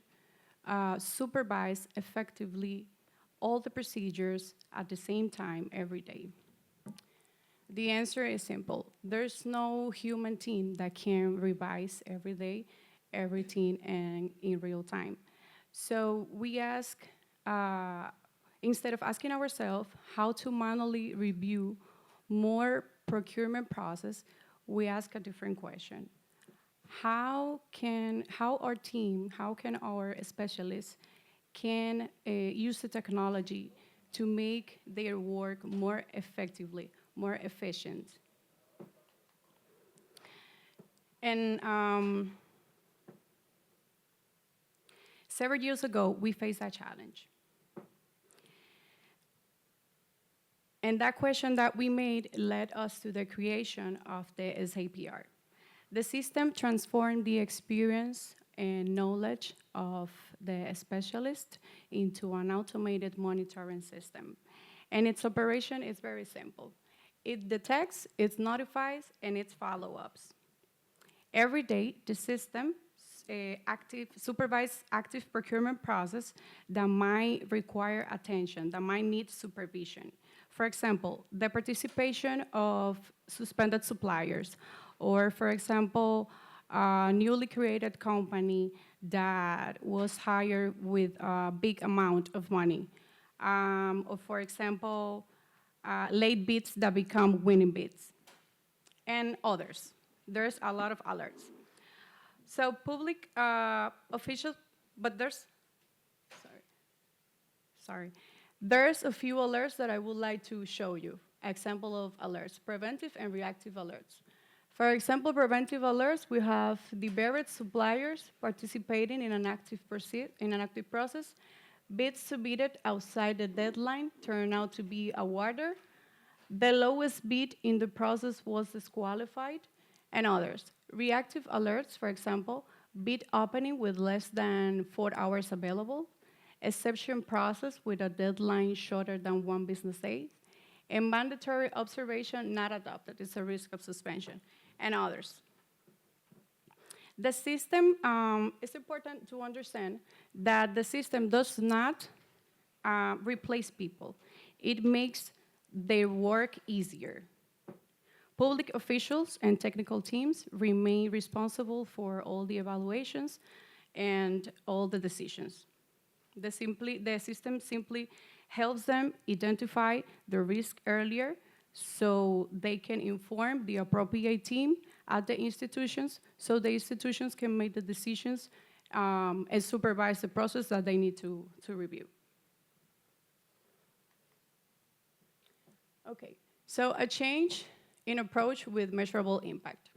S7: supervise effectively all the procedures at the same time every day? The answer is simple. There's no human team that can revise every day everything and in real time. So we ask, instead of asking ourselves how to manually review more procurement process, we ask a different question. How can our specialists can use the technology to make their work more effectively, more efficient? And several years ago, we faced that challenge. And that question that we made led us to the creation of the SAPR. The system transformed the experience and knowledge of the specialist into an automated monitoring system. And its operation is very simple. It detects, it notifies, and it follow-ups. Every day, the system supervise active procurement process that might require attention, that might need supervision. For example, the participation of suspended suppliers, or for example, a newly created company that was hired with a big amount of money. Or for example, late bids that become winning bids, and others. There's a lot of alerts. So public officials, but sorry. There's a few alerts that I would like to show you. Example of alerts, preventive and reactive alerts. For example, preventive alerts, we have the various suppliers participating in an active process. Bids submitted outside the deadline turned out to be awarded. The lowest bid in the process was disqualified, and others. Reactive alerts, for example, bid opening with less than 4 hours available, exception process with a deadline shorter than 1 business day, and mandatory observation not adopted, it's a risk of suspension, and others. The system, it's important to understand that the system does not replace people. It makes their work easier. Public officials and technical teams remain responsible for all the evaluations and all the decisions. The system simply helps them identify the risk earlier so they can inform the appropriate team at the institutions so the institutions can make the decisions and supervise the process that they need to review. Okay, so a change in approach with measurable impact.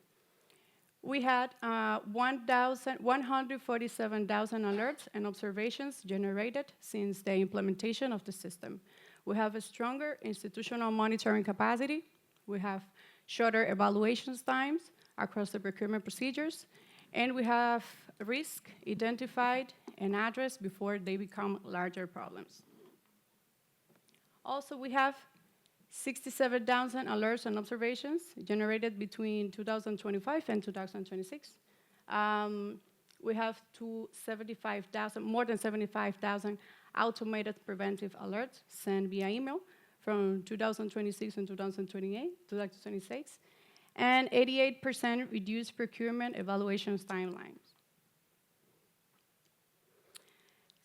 S7: We had 147,000 alerts and observations generated since the implementation of the system. We have a stronger institutional monitoring capacity. We have shorter evaluation times across the procurement procedures. And we have risk identified and addressed before they become larger problems. Also, we have 67,000 alerts and observations generated between 2025 and 2026. We have more than 75,000 automated preventive alerts sent via email from 2026 and 2026, and 88% reduced procurement evaluations timelines.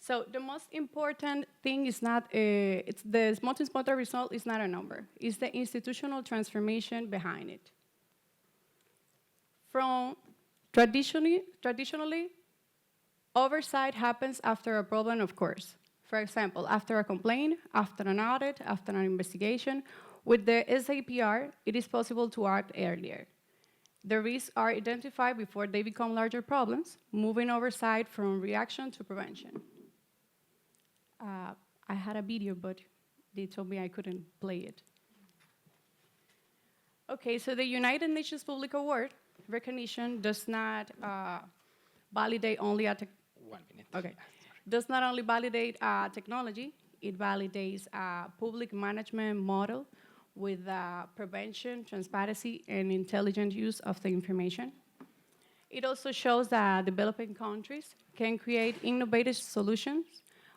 S7: So the most important thing is not, the most important result is not a number, it's the institutional transformation behind it. From traditionally, oversight happens after a problem, of course. For example, after a complaint, after an audit, after an investigation. With the SAPR, it is possible to act earlier. The risks are identified before they become larger problems, moving oversight from reaction to prevention. I had a video, but they told me I couldn't play it. Okay, so the United Nations Public Award recognition does not validate only a
S1: 1 minute.
S7: Okay. Does not only validate technology, it validates a public management model with prevention, transparency, and intelligent use of the information. It also shows that developing countries can create innovative solutions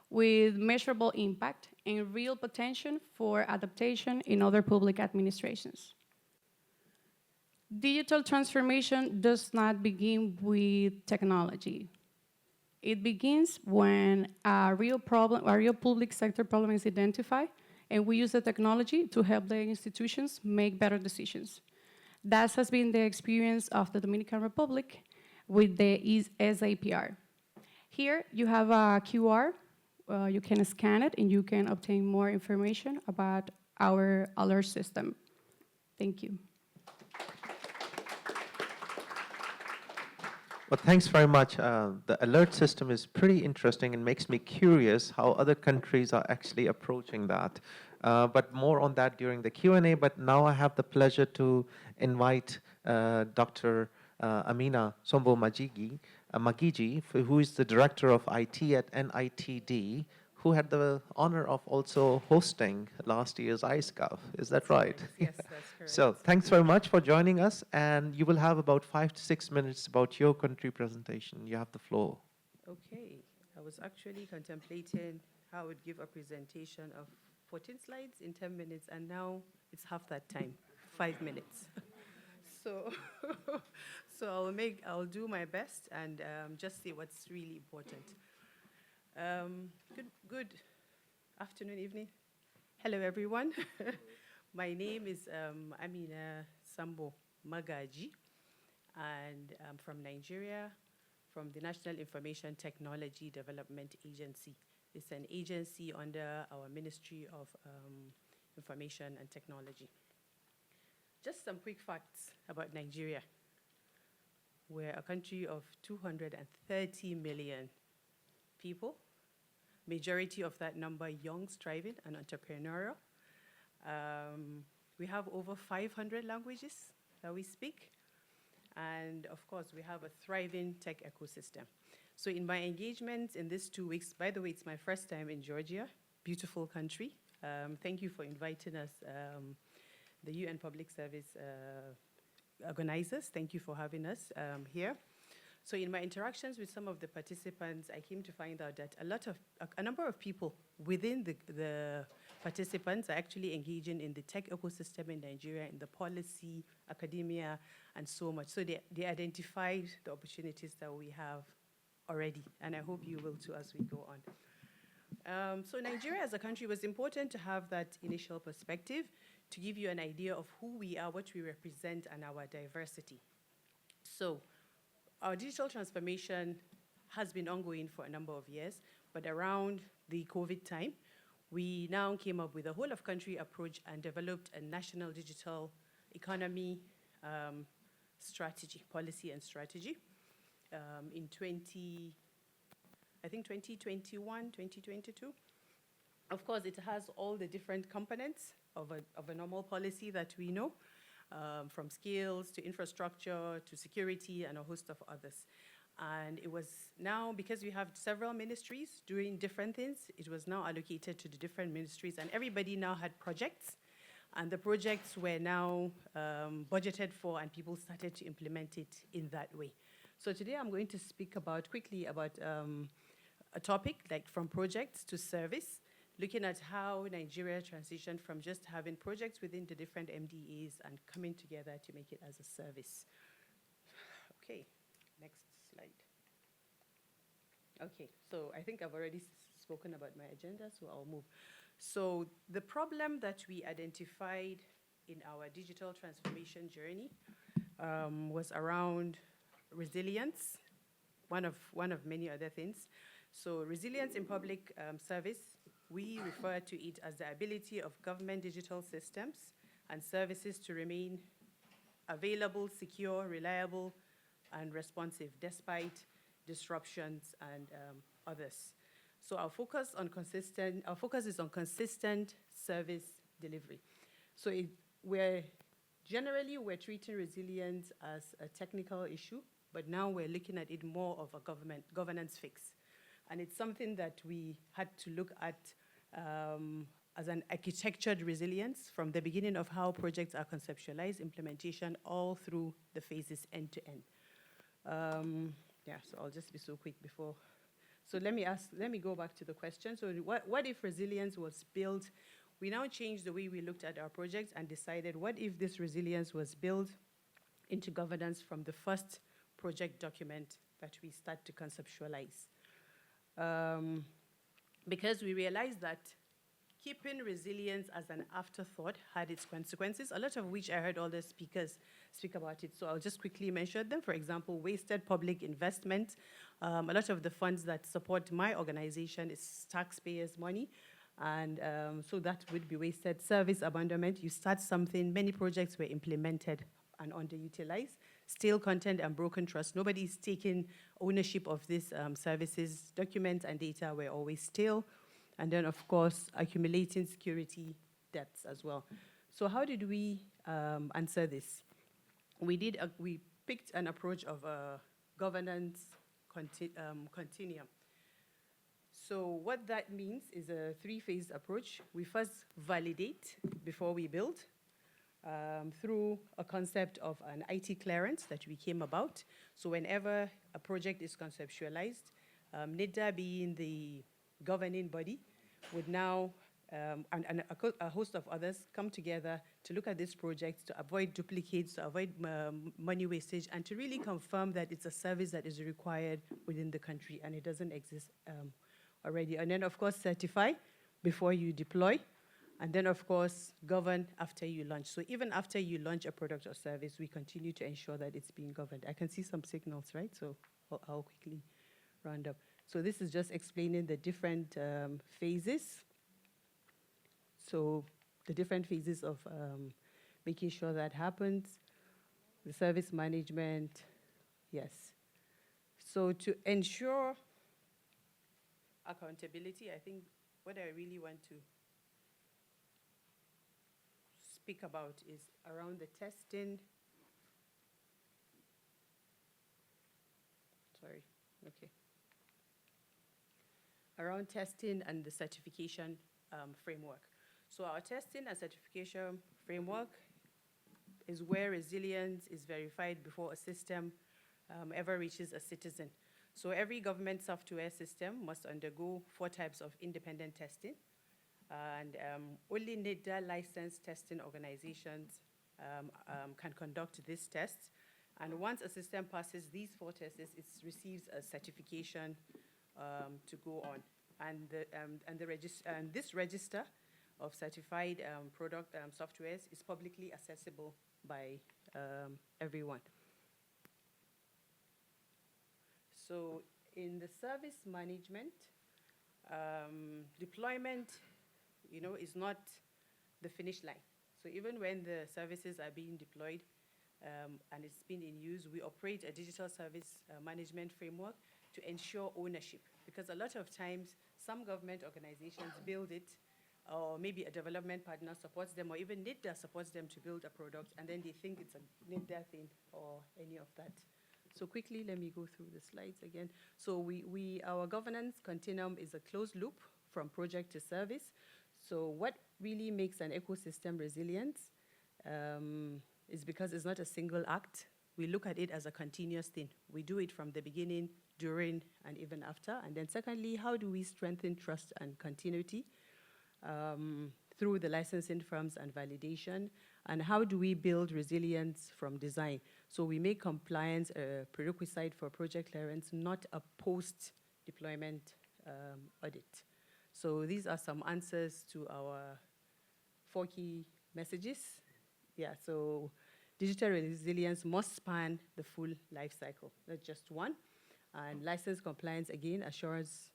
S7: with measurable impact and real potential for adaptation in other public administrations. Digital transformation does not begin with technology. It begins when a real public sector problem is identified, and we use the technology to help the institutions make better decisions. That has been the experience of the Dominican Republic with the SAPR. Here you have a QR. You can scan it, and you can obtain more information about our alert system. Thank you.
S2: Well, thanks very much. The alert system is pretty interesting and makes me curious how other countries are actually approaching that. But more on that during the Q&A. But now I have the pleasure to invite Dr. Amina Sombo Magigi, who is the Director of IT at NITD, who had the honor of also hosting last year's iSCUF. Is that right?
S8: Yes, that's correct.
S2: So thanks very much for joining us, and you will have about 5 to 6 minutes about your country presentation. You have the floor.
S8: Okay, I was actually contemplating how I would give a presentation of 14 slides in 10 minutes, and now it's half that time, 5 minutes. So, I'll do my best and just say what's really important. Good afternoon, evening. Hello, everyone. My name is Amina Sambo Magaji, and I'm from Nigeria, from the National Information Technology Development Agency. It's an agency under our Ministry of Information and Technology. Just some quick facts about Nigeria. We're a country of 230 million people, majority of that number young, striving, and entrepreneurial. We have over 500 languages that we speak. And of course, we have a thriving tech ecosystem. So in my engagements in these 2 weeks, by the way, it's my first time in Georgia, beautiful country. Thank you for inviting us, the UN Public Service organizers. Thank you for having us here. So in my interactions with some of the participants, I came to find out that a number of people within the participants are actually engaging in the tech ecosystem in Nigeria, in the policy, academia, and so much. So they identified the opportunities that we have already, and I hope you will too as we go on. So Nigeria as a country, was important to have that initial perspective to give you an idea of who we are, what we represent, and our diversity. So our digital transformation has been ongoing for a number of years, but around the COVID time, we now came up with a whole of country approach and developed a national digital economy strategy, policy and strategy in 2021, 2022. Of course, it has all the different components of a normal policy that we know, from skills to infrastructure to security and a host of others. And it was now, because we have several ministries doing different things, it was now allocated to the different ministries, and everybody now had projects, and the projects were now budgeted for, and people started to implement it in that way. So today I'm going to speak quickly about a topic like from projects to service, looking at how Nigeria transitioned from just having projects within the different MDAs and coming together to make it as a service. Okay, next slide. Okay, so I think I've already spoken about my agenda, so I'll move. So the problem that we identified in our digital transformation journey was around resilience, one of many other things. So resilience in public service, we refer to it as the ability of government digital systems and services to remain available, secure, reliable, and responsive despite disruptions and others. So our focus is on consistent service delivery. So we're treating resilience as a technical issue, but now we're looking at it more of a governance fix. And it's something that we had to look at as an architectured resilience from the beginning of how projects are conceptualized, implementation, all through the phases end to end. So I'll just be so quick before. So let me go back to the question. So what if resilience was built? We now changed the way we looked at our projects and decided, what if this resilience was built into governance from the first project document that we start to conceptualize? Because we realized that keeping resilience as an afterthought had its consequences, a lot of which I heard all the speakers speak about it. So I'll just quickly mention them. For example, wasted public investment. A lot of the funds that support my organization is taxpayers' money. And so that would be wasted. Service abandonment. You start something, many projects were implemented and underutilized. Stale content and broken trust. Nobody's taking ownership of these services. Documents and data were always stale. And then, of course, accumulating security debts as well. So how did we answer this? We picked an approach of a governance continuum. So what that means is a three-phase approach. We first validate before we build through a concept of an IT clearance that we came about. So whenever a project is conceptualized, NIDA being the governing body would now, and a host of others come together to look at this project to avoid duplicates, to avoid money wastage, and to really confirm that it's a service that is required within the country and it doesn't exist already. And then, of course, certify before you deploy. And then, of course, govern after you launch. So even after you launch a product or service, we continue to ensure that it's being governed. I can see some signals, right? So I'll quickly round up. So this is just explaining the different phases. So the different phases of making sure that happens. The service management, yes. So to ensure accountability, I think what I really want to speak about is around the testing. Sorry, okay. Around testing and the certification framework. So our testing and certification framework is where resilience is verified before a system ever reaches a citizen. So every government software system must undergo 4 types of independent testing. And only NIDA licensed testing organizations can conduct these tests. And once a system passes these 4 tests, it receives a certification to go on. And this register of certified product softwares is publicly accessible by everyone. So in the service management, deployment, is not the finish line. So even when the services are being deployed and it's been in use, we operate a digital service management framework to ensure ownership. Because a lot of times, some government organizations build it, or maybe a development partner supports them, or even NIDA supports them to build a product, and then they think it's a NIDA thing or any of that. So quickly, let me go through the slides again. So our governance continuum is a closed loop from project to service. So what really makes an ecosystem resilient is because it's not a single act. We look at it as a continuous thing. We do it from the beginning, during, and even after. And then secondly, how do we strengthen trust and continuity through the licensing firms and validation? And how do we build resilience from design? So we make compliance a prerequisite for project clearance, not a post-deployment audit. So these are some answers to our 4 key messages. Yeah, so digital resilience must span the full life cycle, not just one. And license compliance, again, assurance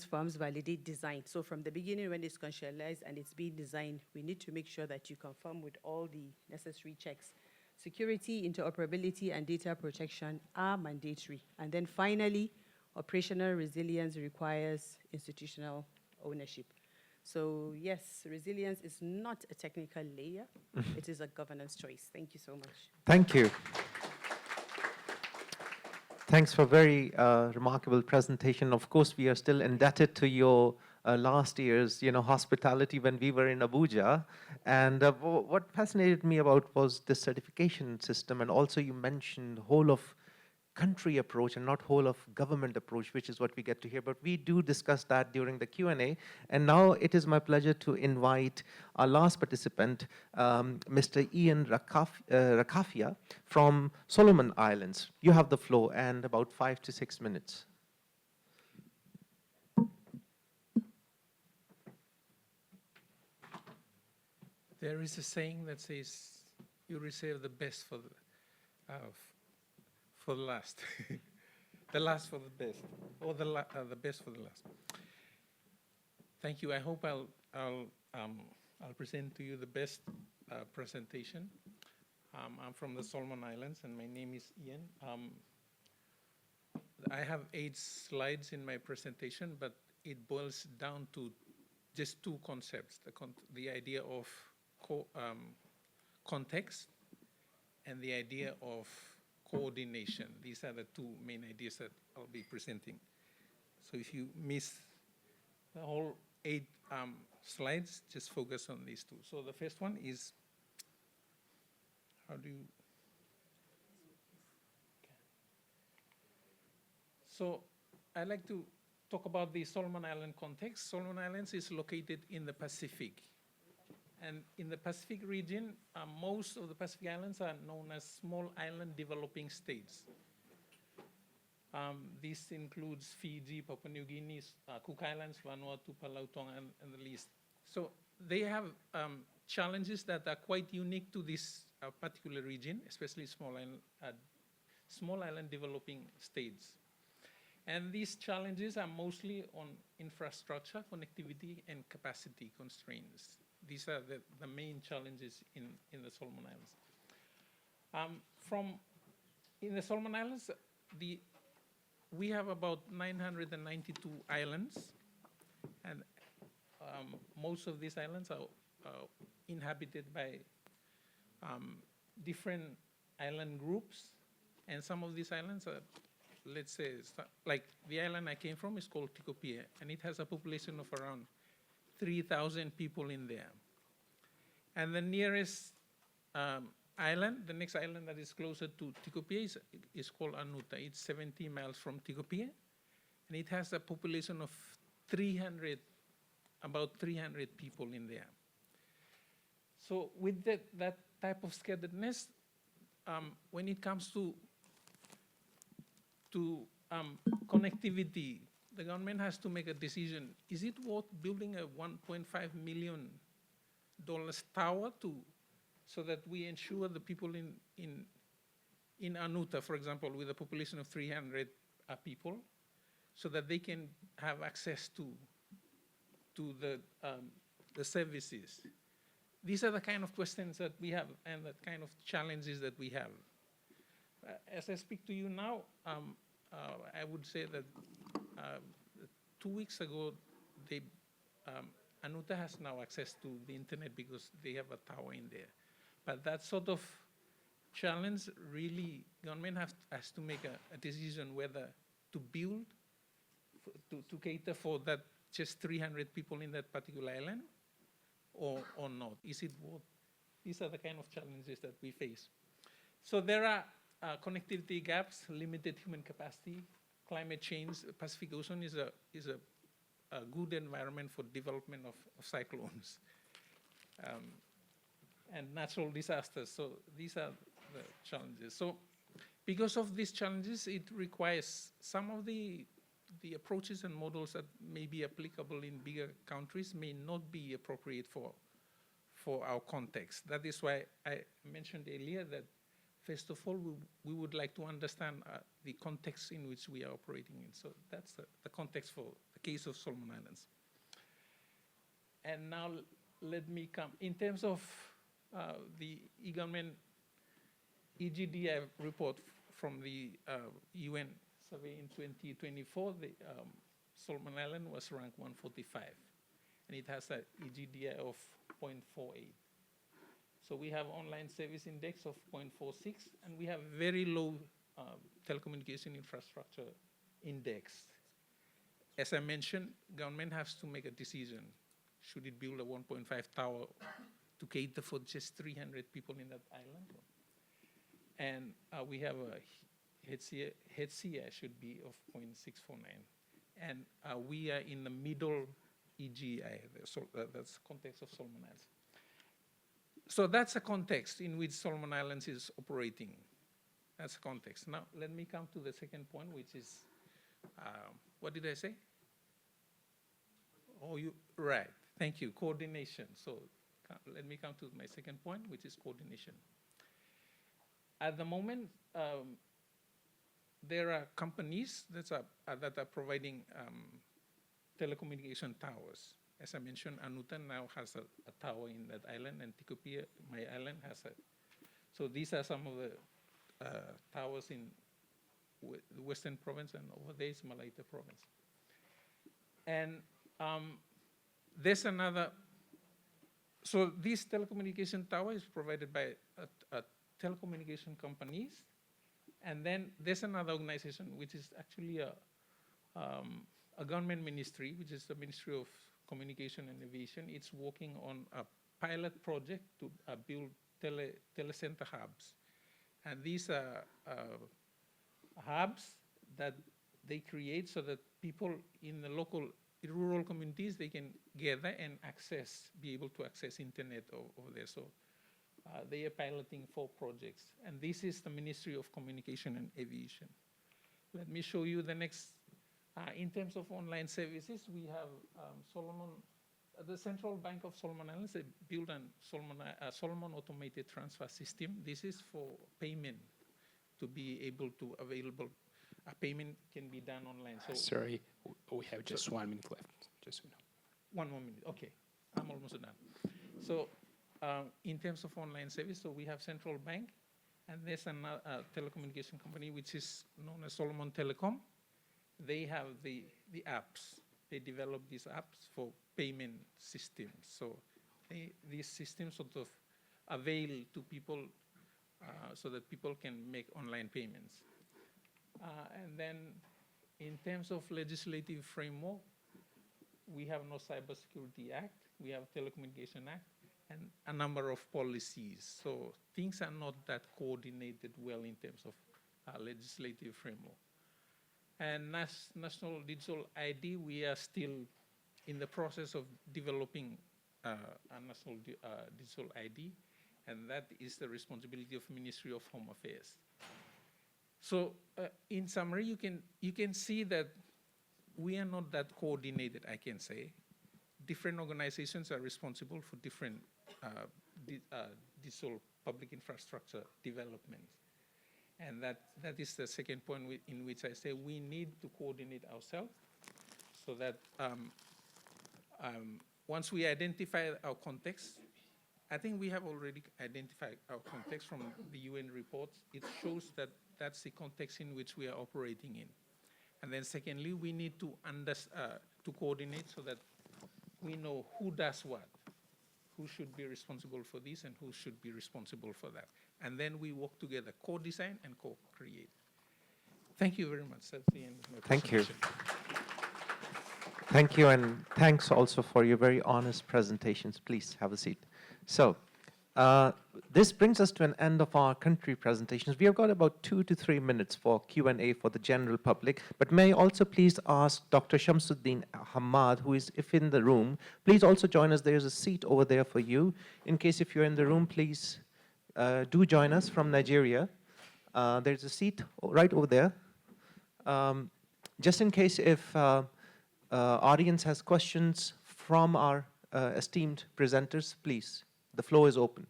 S8: firms validate design. So from the beginning, when it's conceptualized and it's being designed, we need to make sure that you conform with all the necessary checks. Security, interoperability, and data protection are mandatory. And then finally, operational resilience requires institutional ownership. So yes, resilience is not a technical layer. It is a governance choice. Thank you so much.
S2: Thank you. Thanks for a very remarkable presentation. Of course, we are still indebted to your last year's, hospitality when we were in Abuja. And what fascinated me about was the certification system, and also you mentioned whole of country approach and not whole of government approach, which is what we get to hear. But we do discuss that during the Q&A. And now it is my pleasure to invite our last participant, Mr. Ian Rakafia from Solomon Islands. You have the floor and about 5 to 6 minutes.
S9: There is a saying that says, you reserve the best for the last. The last for the best, or the best for the last. Thank you. I hope I'll present to you the best presentation. I'm from the Solomon Islands, and my name is Ian. I have 8 slides in my presentation, but it boils down to just 2 concepts: the idea of context and the idea of coordination. These are the 2 main ideas that I'll be presenting. So if you miss The whole 8 slides just focus on these two. So the first one is, how do you? So I'd like to talk about the Solomon Island context. Solomon Islands is located in the Pacific. And in the Pacific region, most of the Pacific islands are known as small island developing states. This includes Fiji, Papua New Guinea, Cook Islands, Vanuatu, Palau, Tonga, and the list. So they have challenges that are quite unique to this particular region, especially small island developing states. And these challenges are mostly on infrastructure, connectivity, and capacity constraints. These are the main challenges in the Solomon Islands. In the Solomon Islands, we have about 992 islands, and most of these islands are inhabited by different island groups, and some of these islands are, let's say, like the island I came from is called Tikopia, and it has a population of around 3,000 people in there. And the nearest island, the next island that is closer to Tikopia is called Anuta. It's 70 miles from Tikopia, and it has a population of about 300 people in there. So with that type of scatteredness, when it comes to connectivity, the government has to make a decision. Is it worth building a $1.5 million tower so that we ensure the people in Anuta, for example, with a population of 300 people, so that they can have access to the services? These are the kind of questions that we have and the kind of challenges that we have. As I speak to you now, I would say that 2 weeks ago, Anuta has now access to the internet because they have a tower in there. But that sort of challenge, really, government has to make a decision whether to build, to cater for that just 300 people in that particular island, or not. Is it worth? These are the kind of challenges that we face. So there are connectivity gaps, limited human capacity, climate change. Pacific Ocean is a good environment for development of cyclones and natural disasters. So these are the challenges. So because of these challenges, it requires some of the approaches and models that may be applicable in bigger countries may not be appropriate for our context. That is why I mentioned earlier that, first of all, we would like to understand the context in which we are operating in. So that's the context for the case of Solomon Islands. And now let me come, in terms of the e-government EGDI report from the UN survey in 2024, the Solomon Island was ranked 145, and it has an EGDI of 0.48. So we have online service index of 0.46, and we have very low telecommunication infrastructure index. As I mentioned, government has to make a decision. Should it build a 1.5 tower to cater for just 300 people in that island? And we have a HCI should be of 0.649. And we are in the middle EGI, so that's the context of Solomon Islands. So that's a context in which Solomon Islands is operating. That's a context. Now, let me come to the second point, which is, what did I say? Oh, right, thank you, coordination. So let me come to my second point, which is coordination. At the moment, there are companies that are providing telecommunication towers. As I mentioned, Anuta now has a tower in that island, and Tikopia, my island, has a. So these are some of the towers in the Western Province, and over there is Malaita Province. And there's another. So this telecommunication tower is provided by a telecommunication companies, and then there's another organization which is actually a government ministry, which is the Ministry of Communication and Aviation. It's working on a pilot project to build telecenter hubs. And these are hubs that they create so that people in the local rural communities, they can gather and be able to access internet over there. So they are piloting 4 projects. And this is the Ministry of Communication and Aviation. Let me show you the next. In terms of online services, we have the Central Bank of Solomon Islands, they built a Solomon Automated Transfer System. This is for payment, to be able to available. A payment can be done online. So
S10: Sorry, we have just 1 minute left. Just so you know.
S9: 1 more minute. Okay, I'm almost done. So in terms of online service, so we have Central Bank, and there's another telecommunication company which is known as Solomon Telecom. They have the apps. They develop these apps for payment systems. So these systems sort of avail to people so that people can make online payments. And then in terms of legislative framework, we have no Cybersecurity Act, we have Telecommunication Act, and a number of policies. So things are not that coordinated well in terms of legislative framework. And National Digital ID, we are still in the process of developing a National Digital ID, and that is the responsibility of Ministry of Home Affairs. So in summary, you can see that we are not that coordinated, I can say. Different organizations are responsible for different digital public infrastructure development. And that is the second point in which I say we need to coordinate ourselves so that once we identify our context, I think we have already identified our context from the UN reports. It shows that that's the context in which we are operating in. And then secondly, we need to coordinate so that we know who does what, who should be responsible for this and who should be responsible for that. And then we work together, co-design and co-create. Thank you very much. That's the end of my
S2: Thank you.
S9: presentation.
S2: Thank you, and thanks also for your very honest presentations. Please have a seat. So, this brings us to an end of our country presentations. We have got about 2 to 3 minutes for Q&A for the general public, but may I also please ask Dr. Shamsuddin Hamad, who is, if in the room, please also join us. There's a seat over there for you. In case if you're in the room, please do join us from Nigeria. There's a seat right over there. Just in case if audience has questions from our esteemed presenters, please, the floor is open.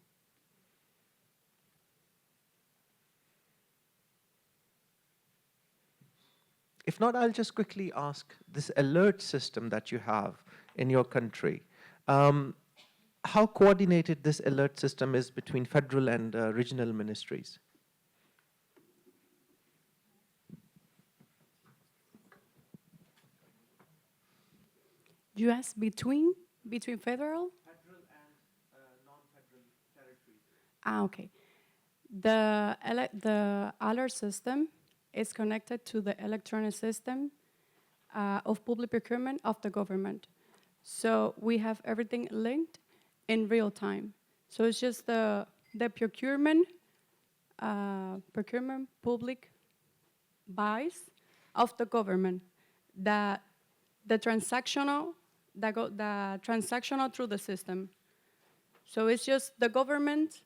S2: If not, I'll just quickly ask, this alert system that you have in your country, how coordinated this alert system is between federal and regional ministries?
S7: You ask between federal?
S2: Federal and non-federal territories.
S7: Okay. The alert system is connected to the electronic system of public procurement of the government. So we have everything linked in real time. So it's just the procurement public buys of the government, the transactional through the system. So it's just the government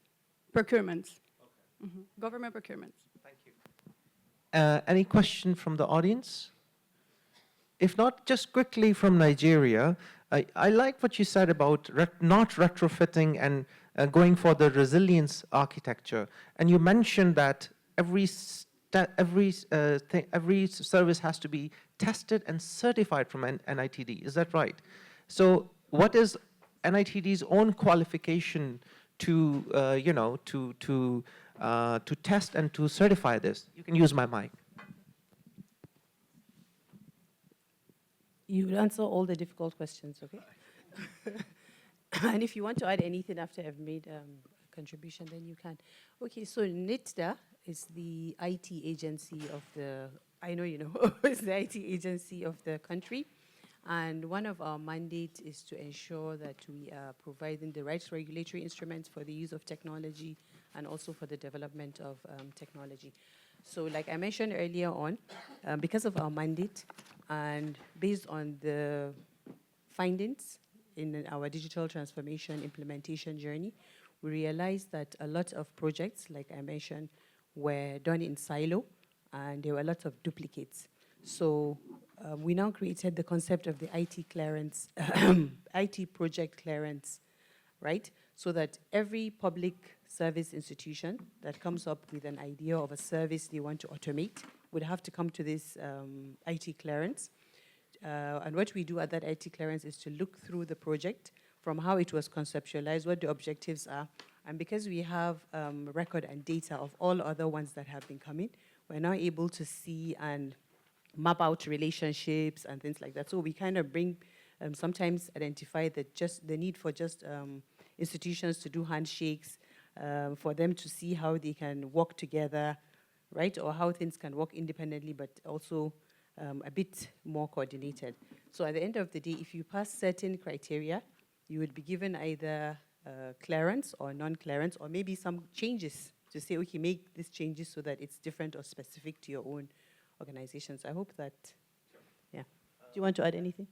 S7: procurements. Okay. Government procurements.
S2: Thank you. Any question from the audience? If not, just quickly from Nigeria, I like what you said about not retrofitting and going for the resilience architecture. And you mentioned that every service has to be tested and certified from NITD. Is that right? So what is NITD's own qualification to test and to certify this? You can use my mic.
S8: You will answer all the difficult questions, okay? And if you want to add anything after I've made a contribution, then you can. Okay, so NITDA is the IT agency of the I know you know, is the IT agency of the country. And one of our mandates is to ensure that we are providing the right regulatory instruments for the use of technology and also for the development of technology. So like I mentioned earlier on, because of our mandate and based on the findings in our digital transformation implementation journey, we realized that a lot of projects, like I mentioned, were done in silo and there were lots of duplicates. So we now created the concept of the IT clearance, IT project clearance, right? So that every public service institution that comes up with an idea of a service they want to automate would have to come to this IT clearance. And what we do at that IT clearance is to look through the project from how it was conceptualized, what the objectives are. And because we have record and data of all other ones that have been coming, we're now able to see and map out relationships and things like that. So we kind of bring, sometimes identify that just the need for just institutions to do handshakes, for them to see how they can work together, right? Or how things can work independently, but also a bit more coordinated. So at the end of the day, if you pass certain criteria, you would be given either clearance or non-clearance, or maybe some changes to say, okay, make these changes so that it's different or specific to your own organizations. I hope that, yeah. Do you want to add anything?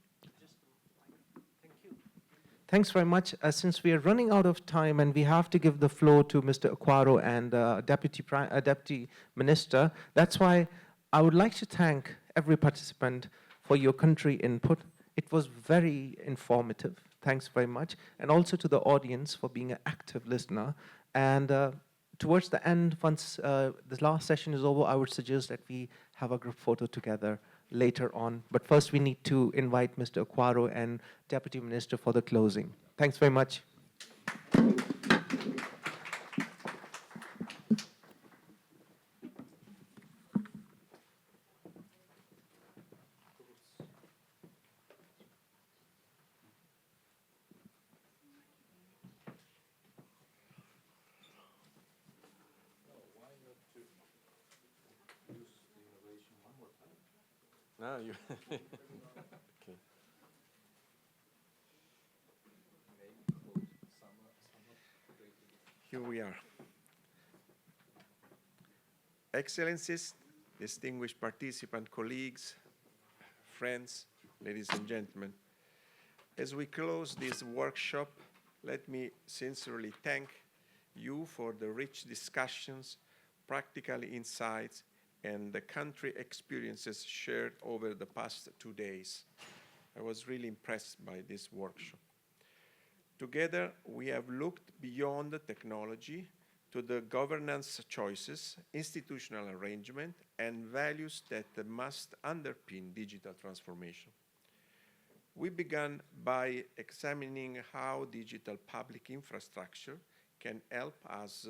S2: Thanks very much. Since we are running out of time and we have to give the floor to Mr. Aquaro and Deputy Minister, that's why I would like to thank every participant for your country input. It was very informative. Thanks very much. And also to the audience for being an active listener. And towards the end, once the last session is over, I would suggest that we have a group photo together later on. But first, we need to invite Mr. Aquaro and Deputy Minister for the closing. Thanks very much.
S11: No, you. Okay. Here we are. Excellencies, distinguished participant colleagues, friends, ladies and gentlemen. As we close this workshop, let me sincerely thank you for the rich discussions, practical insights, and the country experiences shared over the past 2 days. I was really impressed by this workshop. Together, we have looked beyond the technology to the governance choices, institutional arrangement, and values that must underpin digital transformation. We began by examining how digital public infrastructure can help us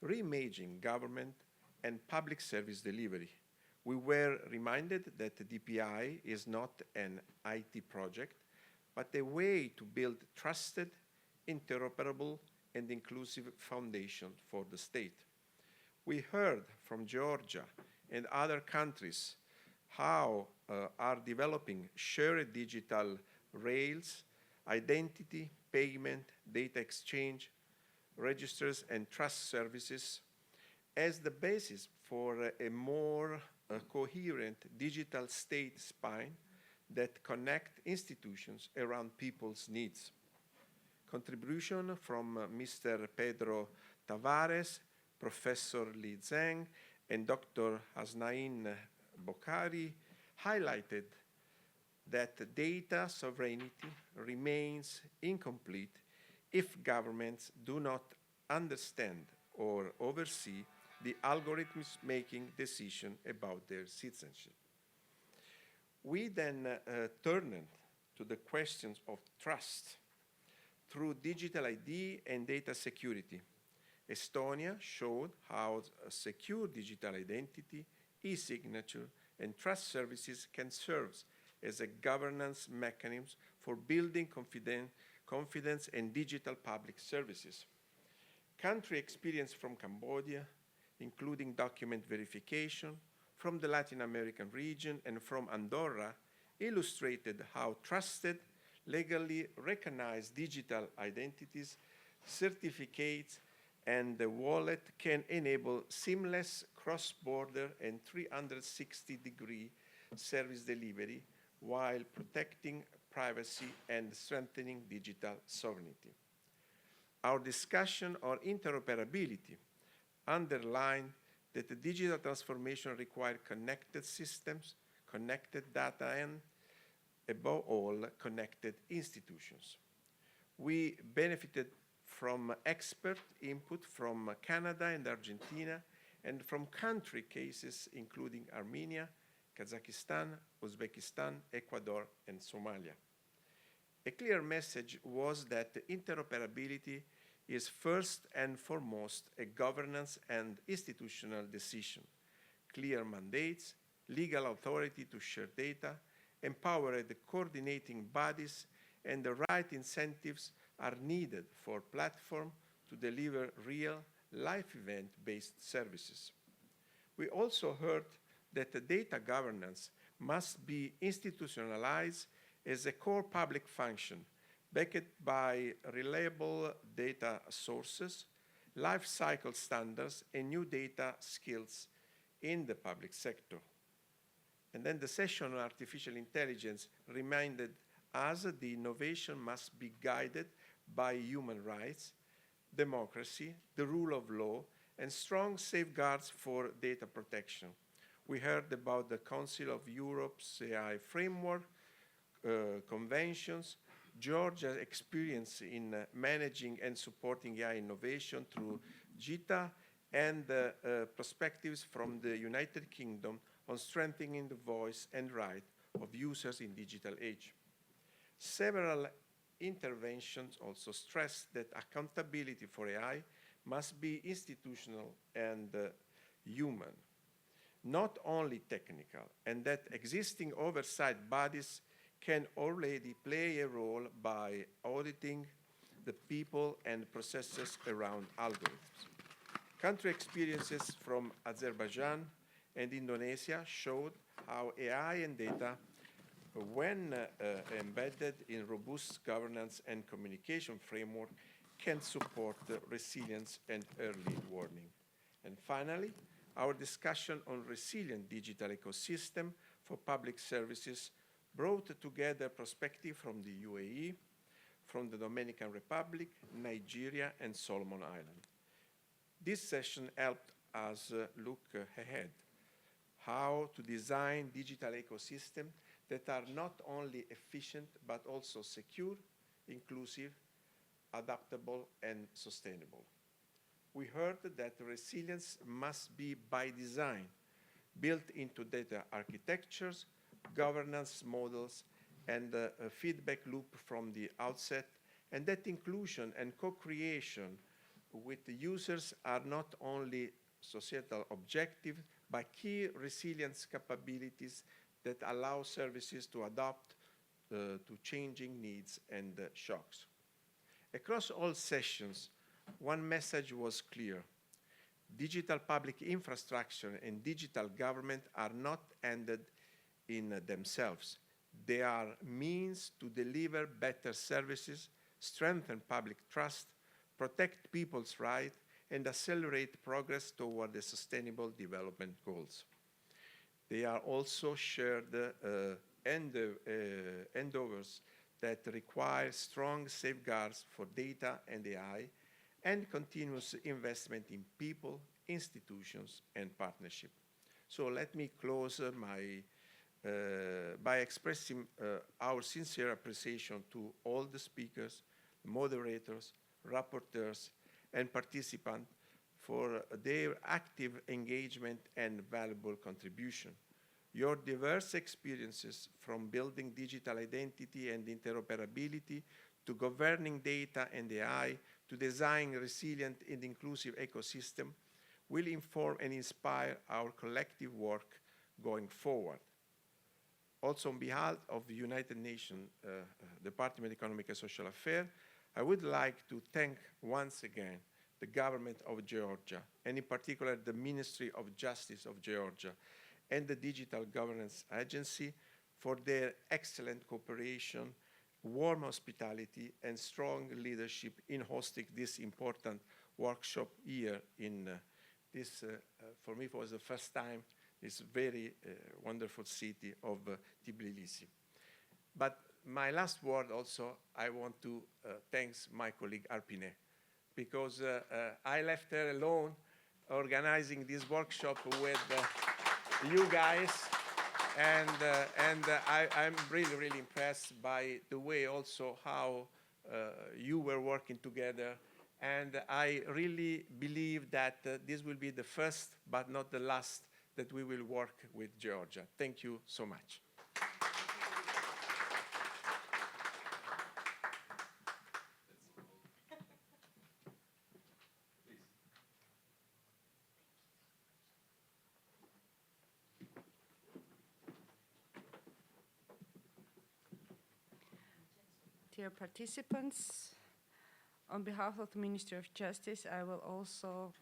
S11: reimagine government and public service delivery. We were reminded that the DPI is not an IT project, but a way to build trusted, interoperable, and inclusive foundation for the state. We heard from Georgia and other countries how are developing shared digital rails, identity, payment, data exchange, registers, and trust services as the basis for a more coherent digital state spine that connect institutions around people's needs. Contribution from Mr. Pedro Tavares, Professor Li Zheng, and Dr. Hasnain Bokhari highlighted that data sovereignty remains incomplete if governments do not understand or oversee the algorithms making decisions about their citizenship. We then turned to the questions of trust through digital ID and data security. Estonia showed how a secure digital identity, e-signature, and trust services can serve as a governance mechanism for building confidence in digital public services. Country experience from Cambodia, including document verification, from the Latin American region and from Andorra illustrated how trusted, legally recognized digital identities, certificates, and the wallet can enable seamless cross-border and 360-degree service delivery while protecting privacy and strengthening digital sovereignty. Our discussion on interoperability underlined that the digital transformation requires connected systems, connected data, and above all, connected institutions. We benefited from expert input from Canada and Argentina, and from country cases including Armenia, Kazakhstan, Uzbekistan, Ecuador, and Somalia. A clear message was that interoperability is first and foremost a governance and institutional decision. Clear mandates, legal authority to share data, empowered coordinating bodies, and the right incentives are needed for platforms to deliver real, life event-based services. We also heard that the data governance must be institutionalized as a core public function, backed by reliable data sources, life cycle standards, and new data skills in the public sector. And then the session on artificial intelligence reminded us that the innovation must be guided by human rights, democracy, the rule of law, and strong safeguards for data protection. We heard about the Council of Europe's AI framework, conventions, Georgia's experience in managing and supporting AI innovation through JITA, and perspectives from the United Kingdom on strengthening the voice and right of users in digital age. Several interventions also stressed that accountability for AI must be institutional and human, not only technical, and that existing oversight bodies can already play a role by auditing the people and processes around algorithms. Country experiences from Azerbaijan and Indonesia showed how AI and data, when embedded in robust governance and communication framework, can support resilience and early warning. And finally, our discussion on resilient digital ecosystem for public services brought together perspective from the UAE, from the Dominican Republic, Nigeria, and Solomon Islands. This session helped us look ahead, how to design digital ecosystems that are not only efficient, but also secure, inclusive, adaptable, and sustainable. We heard that resilience must be by design, built into data architectures, governance models, and a feedback loop from the outset, and that inclusion and co-creation with the users are not only societal objectives, but key resilience capabilities that allow services to adapt to changing needs and shocks. Across all sessions, one message was clear. Digital public infrastructure and digital government are not ended in themselves. They are means to deliver better services, strengthen public trust, protect people's rights, and accelerate progress toward the Sustainable Development Goals. They are also shared endeavors that require strong safeguards for data and AI, and continuous investment in people, institutions, and partnership. So let me close by expressing our sincere appreciation to all the speakers, moderators, rapporteurs, and participants for their active engagement and valuable contribution. Your diverse experiences, from building digital identity and interoperability to governing data and AI to designing resilient and inclusive ecosystem, will inform and inspire our collective work going forward. Also, on behalf of the United Nations Department of Economic and Social Affairs, I would like to thank once again the government of Georgia, and in particular the Ministry of Justice of Georgia, and the Digital Governance Agency for their excellent cooperation, warm hospitality, and strong leadership in hosting this important workshop here in this, for me, it was the first time, this very wonderful city of Tbilisi. But my last word also, I want to thank my colleague Arpine, because I left her alone organizing this workshop with you guys, and I'm really, really impressed by the way also how you were working together, and I really believe that this will be the first but not the last that we will work with Georgia. Thank you so much.
S12: Dear participants, on behalf of the Ministry of Justice, I will also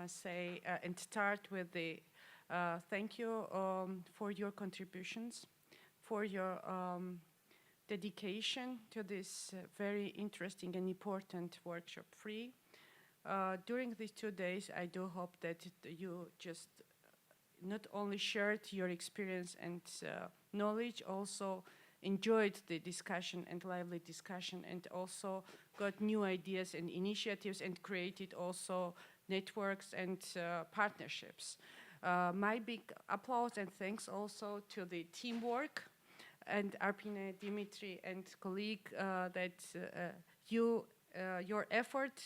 S12: say and start with the thank you for your contributions, for your dedication to this very interesting and important workshop free. During these 2 days, I do hope that you just not only shared your experience and knowledge, also enjoyed the discussion and lively discussion, and also got new ideas and initiatives and created also networks and partnerships. My big applause and thanks also to the teamwork and Arpine, Dimitri, and colleague that your effort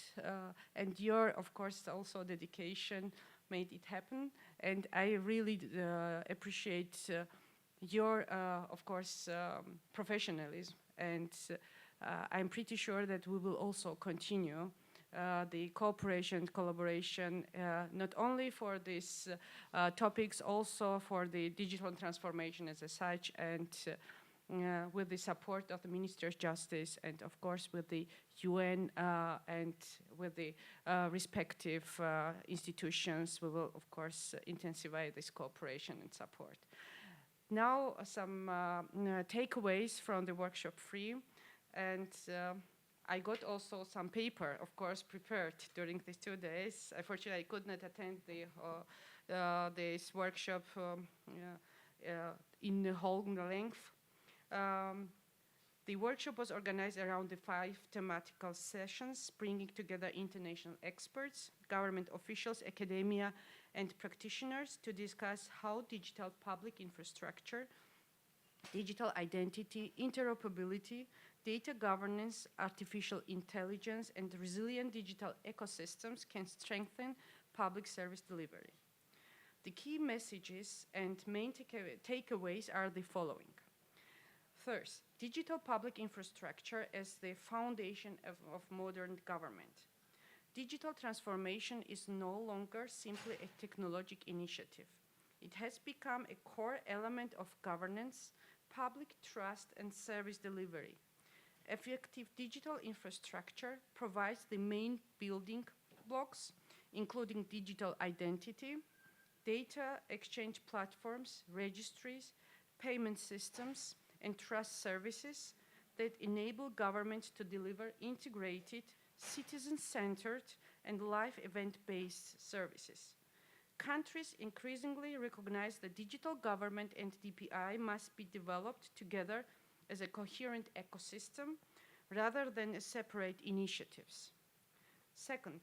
S12: and your, of course, also dedication made it happen. And I really appreciate your, of course, professionalism, and I'm pretty sure that we will also continue the cooperation, collaboration, not only for these topics, also for the digital transformation as such, and with the support of the Ministry of Justice, and of course with the UN and with the respective institutions, we will of course intensify this cooperation and support. Now some takeaways from the workshop free, and I got also some paper, of course, prepared during these 2 days. Unfortunately, I could not attend this workshop in the whole length. The workshop was organized around the 5 thematical sessions, bringing together international experts, government officials, academia, and practitioners to discuss how digital public infrastructure, digital identity, interoperability, data governance, artificial intelligence, and resilient digital ecosystems can strengthen public service delivery. The key messages and main takeaways are the following. First, digital public infrastructure as the foundation of modern government. Digital transformation is no longer simply a technological initiative. It has become a core element of governance, public trust, and service delivery. Effective digital infrastructure provides the main building blocks, including digital identity, data exchange platforms, registries, payment systems, and trust services that enable government to deliver integrated, citizen-centered, and live event-based services. Countries increasingly recognize that digital government and DPI must be developed together as a coherent ecosystem rather than as separate initiatives. Second,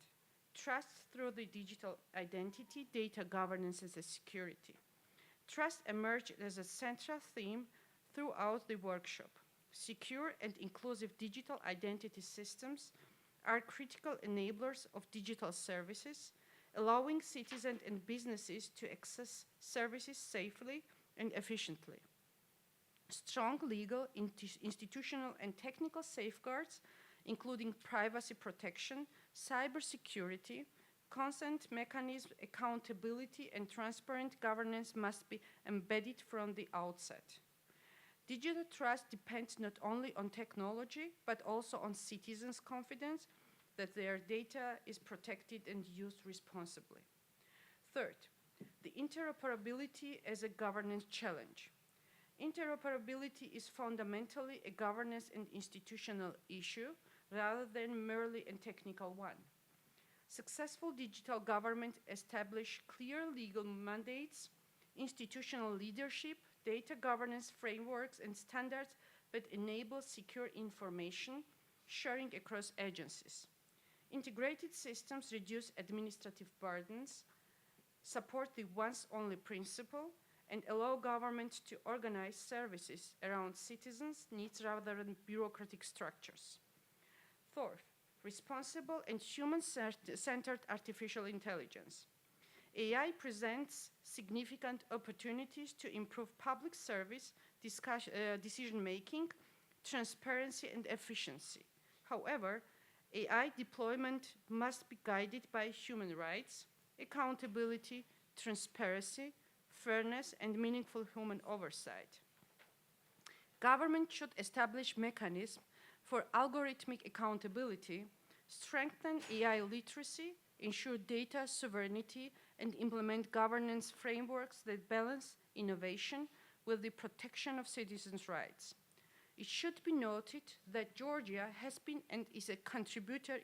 S12: trust through the digital identity, data governance, and security. Trust emerged as a central theme throughout the workshop. Secure and inclusive digital identity systems are critical enablers of digital services, allowing citizens and businesses to access services safely and efficiently. Strong legal, institutional, and technical safeguards, including privacy protection, cybersecurity, consent mechanism, accountability, and transparent governance must be embedded from the outset. Digital trust depends not only on technology, but also on citizens' confidence that their data is protected and used responsibly. Third, The interoperability as a governance challenge. Interoperability is fundamentally a governance and institutional issue rather than merely a technical one. Successful digital government establish clear legal mandates, institutional leadership, data governance frameworks and standards that enable secure information sharing across agencies. Integrated systems reduce administrative burdens, support the once-only principle, and allow government to organize services around citizens' needs rather than bureaucratic structures. Fourth, responsible and human-centered artificial intelligence. AI presents significant opportunities to improve public service, decision-making, transparency, and efficiency. However, AI deployment must be guided by human rights, accountability, transparency, fairness, and meaningful human oversight. Government should establish mechanisms for algorithmic accountability, strengthen AI literacy, ensure data sovereignty, and implement governance frameworks that balance innovation with the protection of citizens' rights. It should be noted that Georgia has been and is a contributor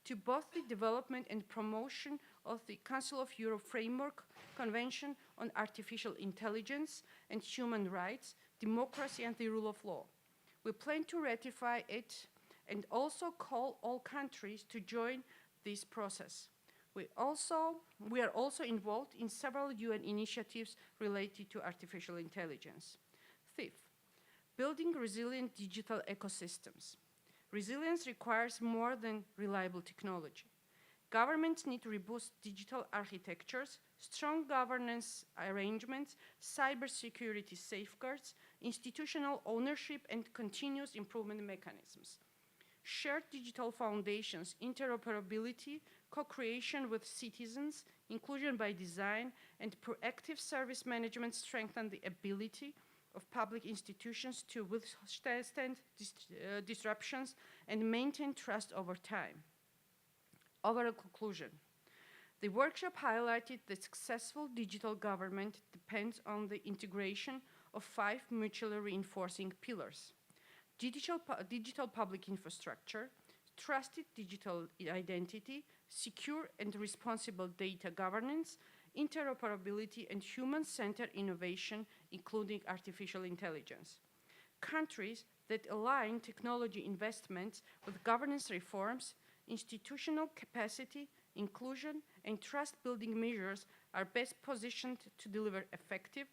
S12: to both the development and promotion of the Council of Europe Framework Convention on Artificial Intelligence and Human Rights, Democracy, and the Rule of Law. We plan to ratify it and also call all countries to join this process. We are also involved in several UN initiatives related to artificial intelligence. Fifth, building resilient digital ecosystems. Resilience requires more than reliable technology. Governments need robust digital architectures, strong governance arrangements, cybersecurity safeguards, institutional ownership, and continuous improvement mechanisms. Shared digital foundations, interoperability, co-creation with citizens, inclusion by design, and proactive service management strengthen the ability of public institutions to withstand disruptions and maintain trust over time. Overall conclusion. The workshop highlighted that successful digital government depends on the integration of 5 mutually reinforcing pillars: digital public infrastructure, trusted digital identity, secure and responsible data governance, interoperability, and human-centered innovation, including artificial intelligence. Countries that align technology investments with governance reforms, institutional capacity, inclusion, and trust-building measures are best positioned to deliver effective,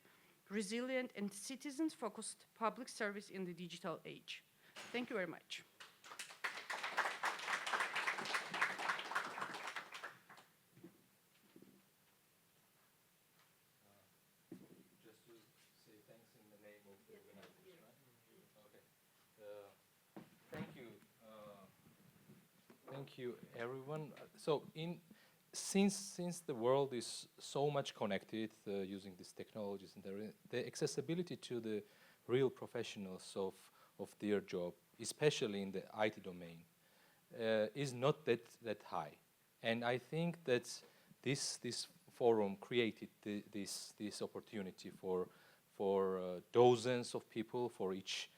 S12: resilient, and citizens-focused public service in the digital age. Thank you very much.
S1: Just to say thanks in the name of the organizers, right? Okay. Thank you, everyone. So, since the world is so much connected using these technologies, and the accessibility to the real professionals of their job, especially in the IT domain, is not that high. And I think that this forum created this opportunity for dozens of people for each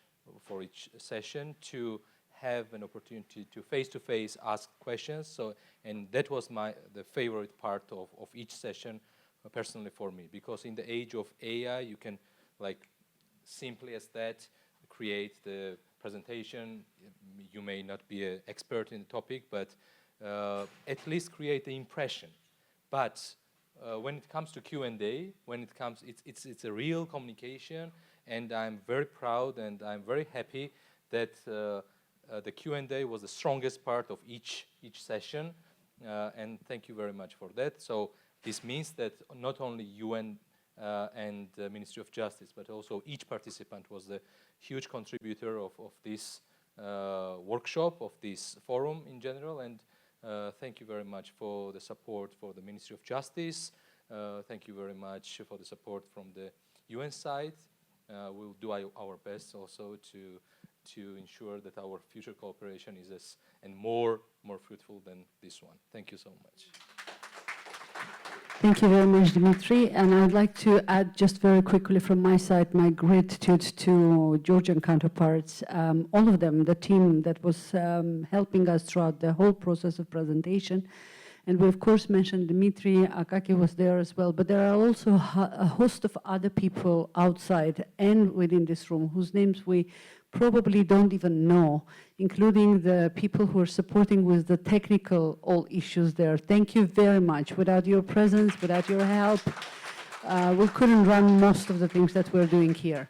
S1: session to have an opportunity to face-to-face ask questions. So, and that was the favorite part of each session, personally for me, because in the age of AI, you can, like, simply as that, create the presentation. You may not be an expert in the topic, but at least create the impression. But when it comes to Q&A, it's a real communication, and I'm very proud and I'm very happy that the Q&A was the strongest part of each session, and thank you very much for that. So this means that not only UN and the Ministry of Justice, but also each participant was a huge contributor of this workshop, of this forum in general, and thank you very much for the support for the Ministry of Justice. Thank you very much for the support from the UN side. We'll do our best also to ensure that our future cooperation is more fruitful than this one. Thank you so much.
S13: Thank you very much, Dimitri. And I'd like to add just very quickly from my side my gratitude to Georgian counterparts, all of them, the team that was helping us throughout the whole process of presentation. And we, of course, mentioned Dimitri, Akaki was there as well, but there are also a host of other people outside and within this room whose names we probably don't even know, including the people who are supporting with the technical all issues there. Thank you very much. Without your presence, without your help, we couldn't run most of the things that we're doing here.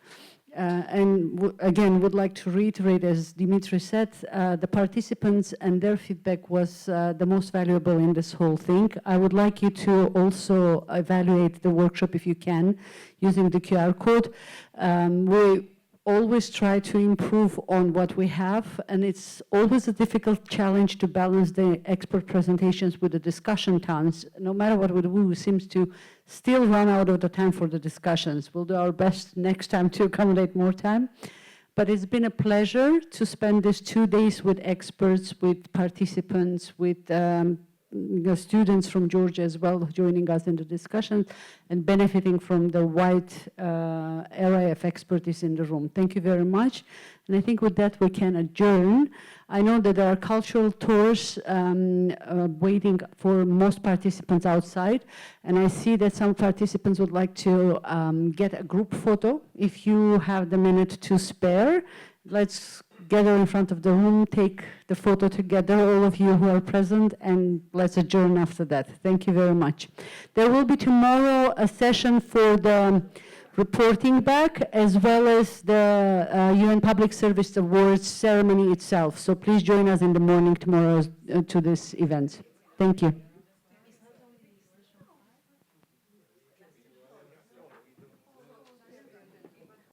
S13: Again, would like to reiterate, as Dimitri said, the participants and their feedback was the most valuable in this whole thing. I would like you to also evaluate the workshop if you can, using the QR code. We always try to improve on what we have, and it's always a difficult challenge to balance the expert presentations with the discussion times. No matter what we do, we seem to still run out of the time for the discussions. We'll do our best next time to accommodate more time. But it's been a pleasure to spend these 2 days with experts, with participants, with the students from Georgia as well joining us in the discussion and benefiting from the wide array of expertise in the room. Thank you very much. And I think with that we can adjourn. I know that there are cultural tours waiting for most participants outside, and I see that some participants would like to get a group photo. If you have the minute to spare, let's gather in front of the room, take the photo together, all of you who are present, and let's adjourn after that. Thank you very much. There will be tomorrow a session for the reporting back, as well as the UN Public Service Awards ceremony itself. So please join us in the morning tomorrow to this event. Thank you.